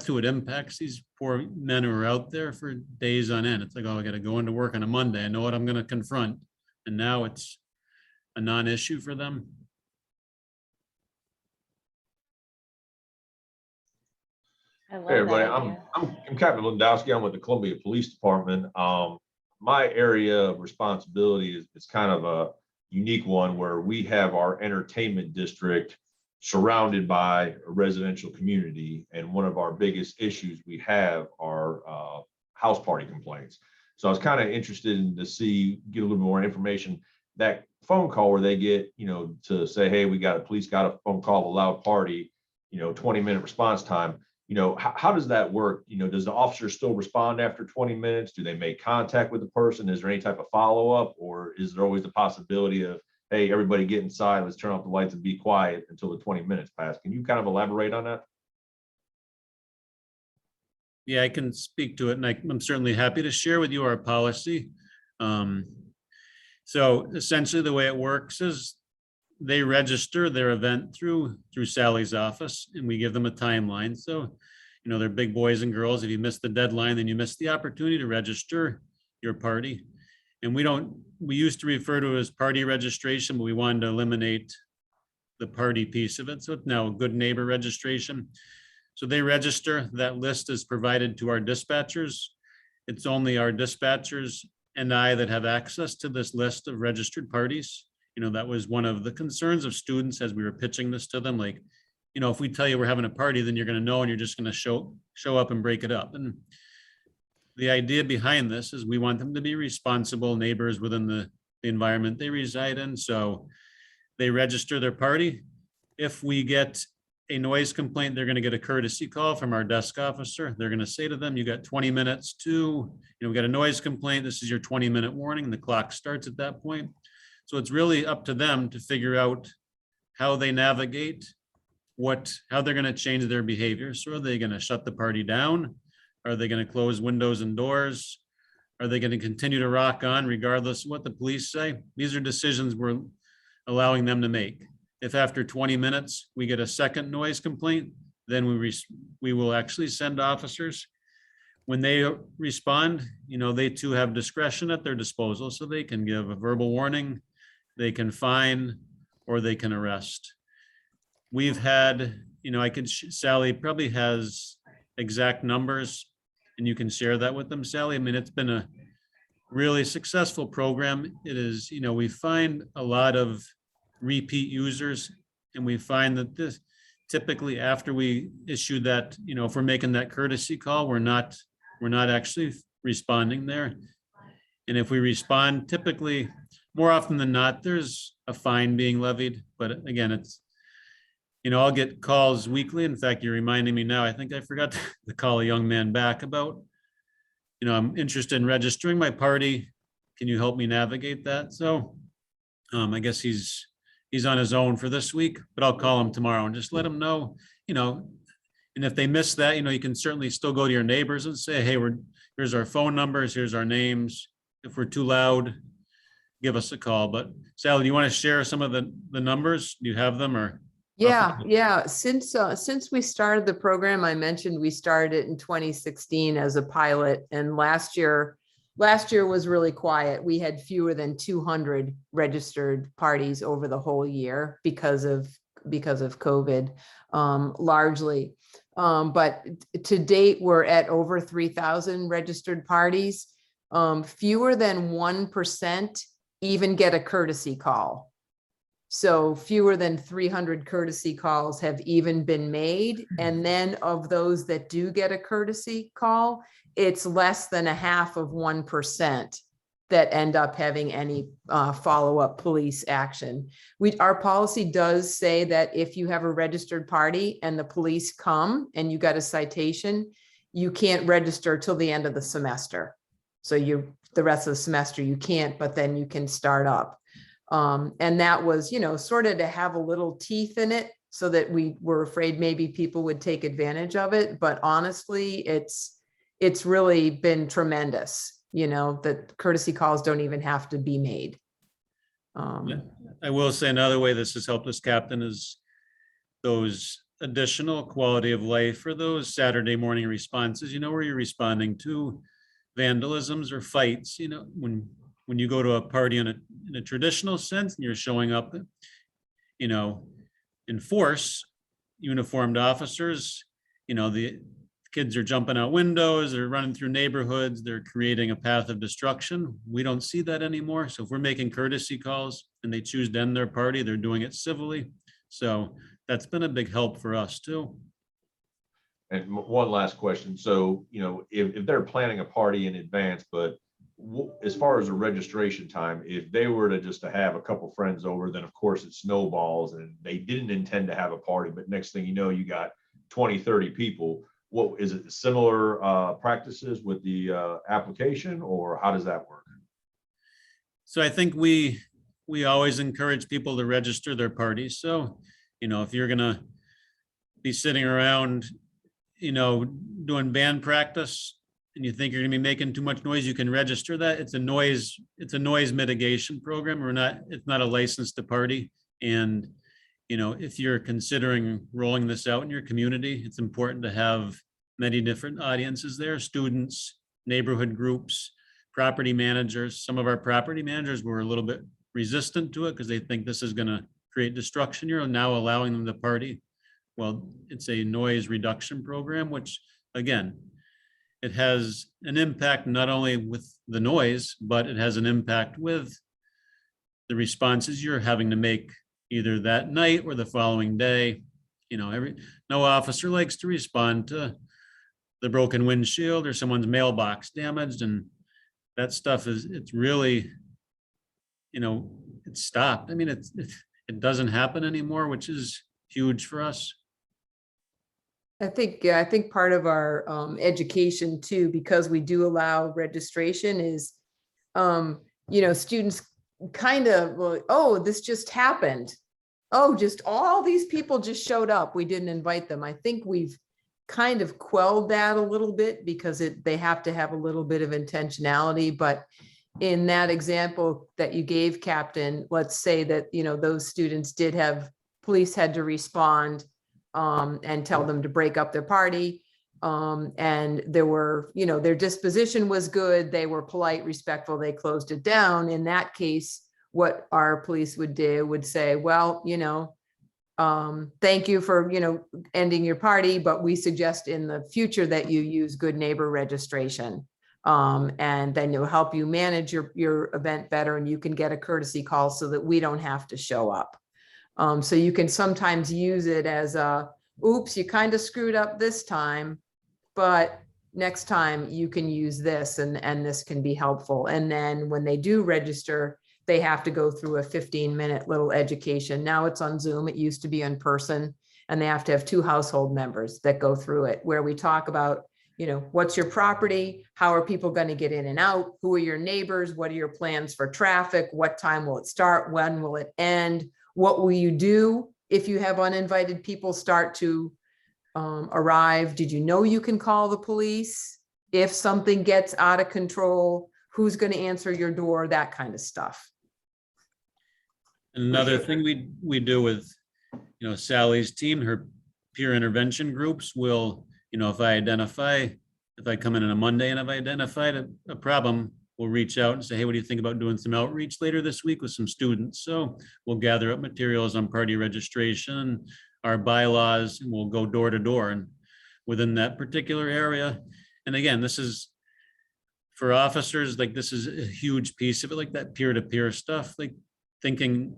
who it impacts, these poor men who are out there for days on end. It's like, oh, I got to go into work on a Monday. I know what I'm going to confront. And now it's a non-issue for them.
I love
Hey, everybody,
that idea.
I'm Captain Lewandowski. I'm with the Columbia Police Department. My area of responsibility is kind of a unique one where we have our entertainment district surrounded by a residential community. And one of our biggest issues we have are house party complaints. So I was kind of interested in to see, get a little bit more information. That phone call where they get, to say, hey, police got a phone call of a loud party, 20-minute response time. How does that work? Does the officer still respond after 20 minutes? Do they make contact with the person? Is there any type of follow-up, or is there always the possibility of, hey, everybody get inside, let's turn off the lights and be quiet until the 20 minutes pass? Can you kind of elaborate on that?
Yeah, I can speak to it, and I'm certainly happy to share with you our policy. So essentially the way it works is they register their event through Sally's office, and we give them a timeline. So, they're big boys and girls. If you miss the deadline, then you miss the opportunity to register your party. And we used to refer to it as party registration, but we wanted to eliminate the party piece of it. So it's now a good neighbor registration. So they register, that list is provided to our dispatchers. It's only our dispatchers and I that have access to this list of registered parties. That was one of the concerns of students as we were pitching this to them. Like, if we tell you we're having a party, then you're going to know, and you're just going to show up and break it up. And the idea behind this is we want them to be responsible neighbors within the environment they reside in. So they register their party. If we get a noise complaint, they're going to get a courtesy call from our desk officer. They're going to say to them, you got 20 minutes to, we got a noise complaint. This is your 20-minute warning. The clock starts at that point. So it's really up to them to figure out how they navigate, how they're going to change their behavior. So are they going to shut the party down? Are they going to close windows and doors? Are they going to continue to rock on regardless of what the police say? These are decisions we're allowing them to make. If after 20 minutes we get a second noise complaint, then we will actually send officers. When they respond, they too have discretion at their disposal, so they can give a verbal warning, they can fine, or they can arrest. We've had, Sally probably has exact numbers, and you can share that with them, Sally. I mean, it's been a really successful program. It is, we find a lot of repeat users, and we find that this typically after we issue that, if we're making that courtesy call, we're not actually responding there. And if we respond, typically more often than not, there's a fine being levied. But again, it's, I'll get calls weekly. In fact, you're reminding me now, I think I forgot to call a young man back about, I'm interested in registering my party. Can you help me navigate that? So I guess he's on his own for this week, but I'll call him tomorrow and just let him know, and if they miss that, you can certainly still go to your neighbors and say, hey, here's our phone numbers, here's our names. If we're too loud, give us a call. But Sally, do you want to share some of the numbers? Do you have them, or?
Yeah. Since we started the program, I mentioned we started it in 2016 as a pilot, and last year was really quiet. We had fewer than 200 registered parties over the whole year because of COVID, largely. But to date, we're at over 3,000 registered parties. Fewer than 1% even get a courtesy call. So fewer than 300 courtesy calls have even been made. And then of those that do get a courtesy call, it's less than 0.5% that end up having any follow-up police action. Our policy does say that if you have a registered party and the police come and you got a citation, you can't register till the end of the semester. So the rest of the semester you can't, but then you can start up. And that was, sort of to have a little teeth in it so that we were afraid maybe people would take advantage of it. But honestly, it's really been tremendous, that courtesy calls don't even have to be made.
I will say another way this has helped us, Captain, is those additional quality of life for those Saturday morning responses, where you're responding to vandalisms or fights, when you go to a party in a traditional sense and you're showing up, in force, uniformed officers, the kids are jumping out windows, they're running through neighborhoods, they're creating a path of destruction. We don't see that anymore. So if we're making courtesy calls and they choose to end their party, they're doing it civilly. So that's been a big help for us too.
And one last question. So, if they're planning a party in advance, but as far as the registration time, if they were to just to have a couple friends over, then of course it snowballs and they didn't intend to have a party, but next thing you know, you got 20, 30 people. What is it, similar practices with the application, or how does that work?
So I think we always encourage people to register their parties. So, if you're gonna be sitting around, doing band practice and you think you're gonna be making too much noise, you can register that. It's a noise mitigation program. It's not a license to party. And, if you're considering rolling this out in your community, it's important to have many different audiences there, students, neighborhood groups, property managers. Some of our property managers were a little bit resistant to it because they think this is going to create destruction. You're now allowing them to party. Well, it's a noise reduction program, which again, it has an impact not only with the noise, but it has an impact with the responses you're having to make either that night or the following day. No officer likes to respond to the broken windshield or someone's mailbox damaged, and that stuff it's really, it's stopped. I mean, it doesn't happen anymore, which is huge for us.
I think part of our education too, because we do allow registration, is students kind of like, oh, this just happened. Oh, just all these people just showed up. We didn't invite them. I think we've kind of quelled that a little bit because they have to have a little bit of intentionality. But in that example that you gave, Captain, let's say that, those students police had to respond and tell them to break up their party. And there were, their disposition was good. They were polite, respectful. They closed it down. In that case, what our police would do would say, well, thank you for, ending your party, but we suggest in the future that you use good neighbor registration. And then it'll help you manage your event better, and you can get a courtesy call so that we don't have to show up. So you can sometimes use it as oops, you kind of screwed up this time, but next time you can use this, and this can be helpful. And then when they do register, they have to go through a 15-minute little education. Now it's on Zoom. It used to be in person, and they have to have 2 household members that go through it, where we talk about, what's your property? How are people going to get in and out? Who are your neighbors? What are your plans for traffic? What time will it start? When will it end? What will you do if you have uninvited people start to arrive? Did you know you can call the police if something gets out of control? Who's going to answer your door? That kind of stuff.
Another thing we do with, Sally's team, her peer intervention groups will, if I come in on a Monday and I've identified a problem, we'll reach out and say, hey, what do you think about doing some outreach later this week with some students? So we'll gather up materials on party registration, our bylaws, and we'll go door to door and within that particular area. And again, this is for officers, like this is a huge piece of it, like that peer-to-peer stuff, like thinking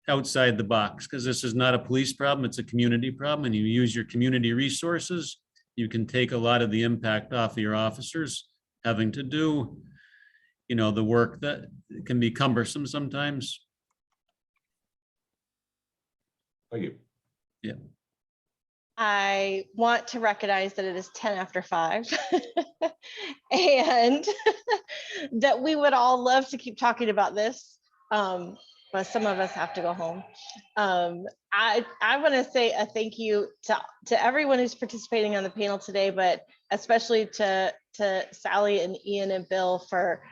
outside the box, because this is not a police problem, it's a community problem, and you use your community resources, you can take a lot of the impact off of your officers having to do, the work that can be cumbersome sometimes.
Thank you.
Yeah.
I want to recognize that it is 10 after 5 and that we would all love to keep talking about this, but some of us have to go home. I want to say a thank you to everyone who's participating on the panel today, but especially to Sally and Ian and Bill for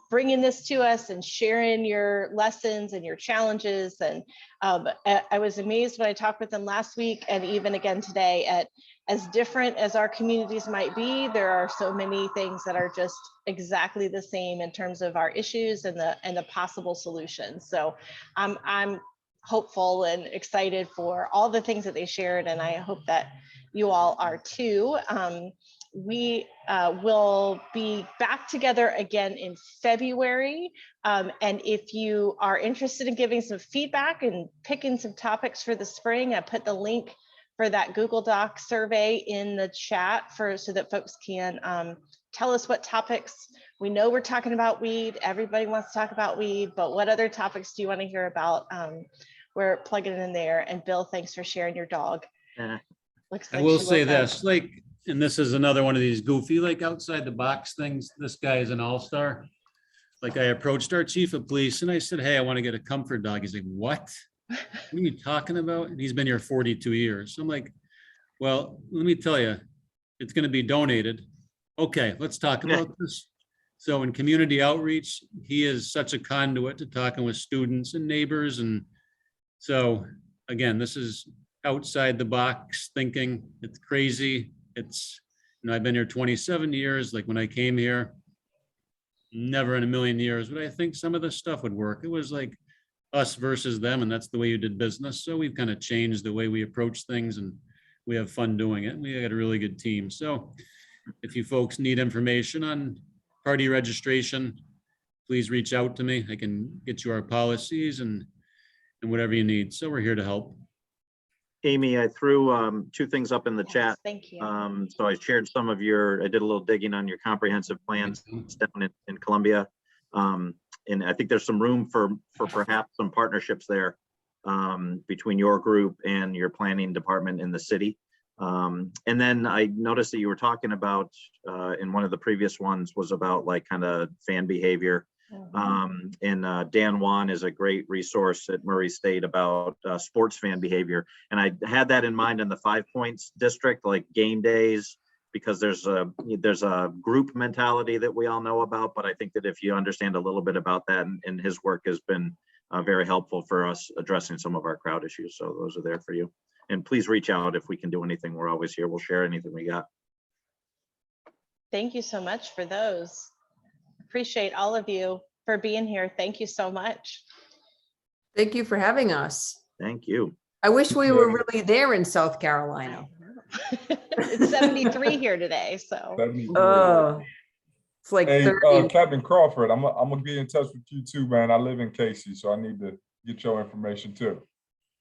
bringing this to us and sharing your lessons and your challenges. And I was amazed when I talked with them last week and even again today at as different as our communities might be, there are so many things that are just exactly the same in terms of our issues and the possible solutions. So I'm hopeful and excited for all the things that they shared, and I hope that you all are too. We will be back together again in February. And if you are interested in giving some feedback and picking some topics for the spring, I put the link for that Google Doc survey in the chat so that folks can tell us what topics We know we're talking about weed. Everybody wants to talk about weed, but what other topics do you want to hear about? We're plugging it in there. And Bill, thanks for sharing your dog.
Yeah.
Looks
I
like
will
she
say
woke up.
this, like, and this is another one of these goofy, like outside the box things. This guy is an all-star. Like I approached our chief of police and I said, hey, I want to get a comfort dog. He's like, what? What are you talking about? And he's been here 42 years. So I'm like, well, let me tell you, it's going to be donated. Okay, let's talk about this. So in community outreach, he is such a conduit to talking with students and neighbors. And so again, this is outside the box thinking. It's crazy. It's, I've been here 27 years. Like when I came here, never in a million years would I think some of this stuff would work. It was like us versus them, and that's the way you did business. So we've kind of changed the way we approach things, and we have fun doing it. We got a really good team. So if you folks need information on party registration, please reach out to me. I can get you our policies and whatever you need. So we're here to help.
Amy, I threw two things up in the
Yes,
chat.
thank you.
So I shared some of your, I did a little digging on your comprehensive plans down in Columbia. And I think there's some room for perhaps some partnerships there between your group and your planning department in the city. And then I noticed that you were talking about in one of the previous ones was about like kind of fan behavior. And Dan Wan is a great resource at Murray State about sports fan behavior. And I had that in mind in the 5 Points district, like game days, because there's a group mentality that we all know about. But I think that if you understand a little bit about that, and his work has been very helpful for us addressing some of our crowd issues. So those are there for you. And please reach out if we can do anything. We're always here. We'll share anything we got.
Thank you so much for those. Appreciate all of you for being here. Thank you so much.
Thank you for having us.
Thank you.
I wish we were really there in South Carolina.
It's 73 here today, so.
Oh, it's like
Hey,
30.
Captain Crawford, I'm gonna get in touch with you too, man. I live in Casey, so I need to get your information too.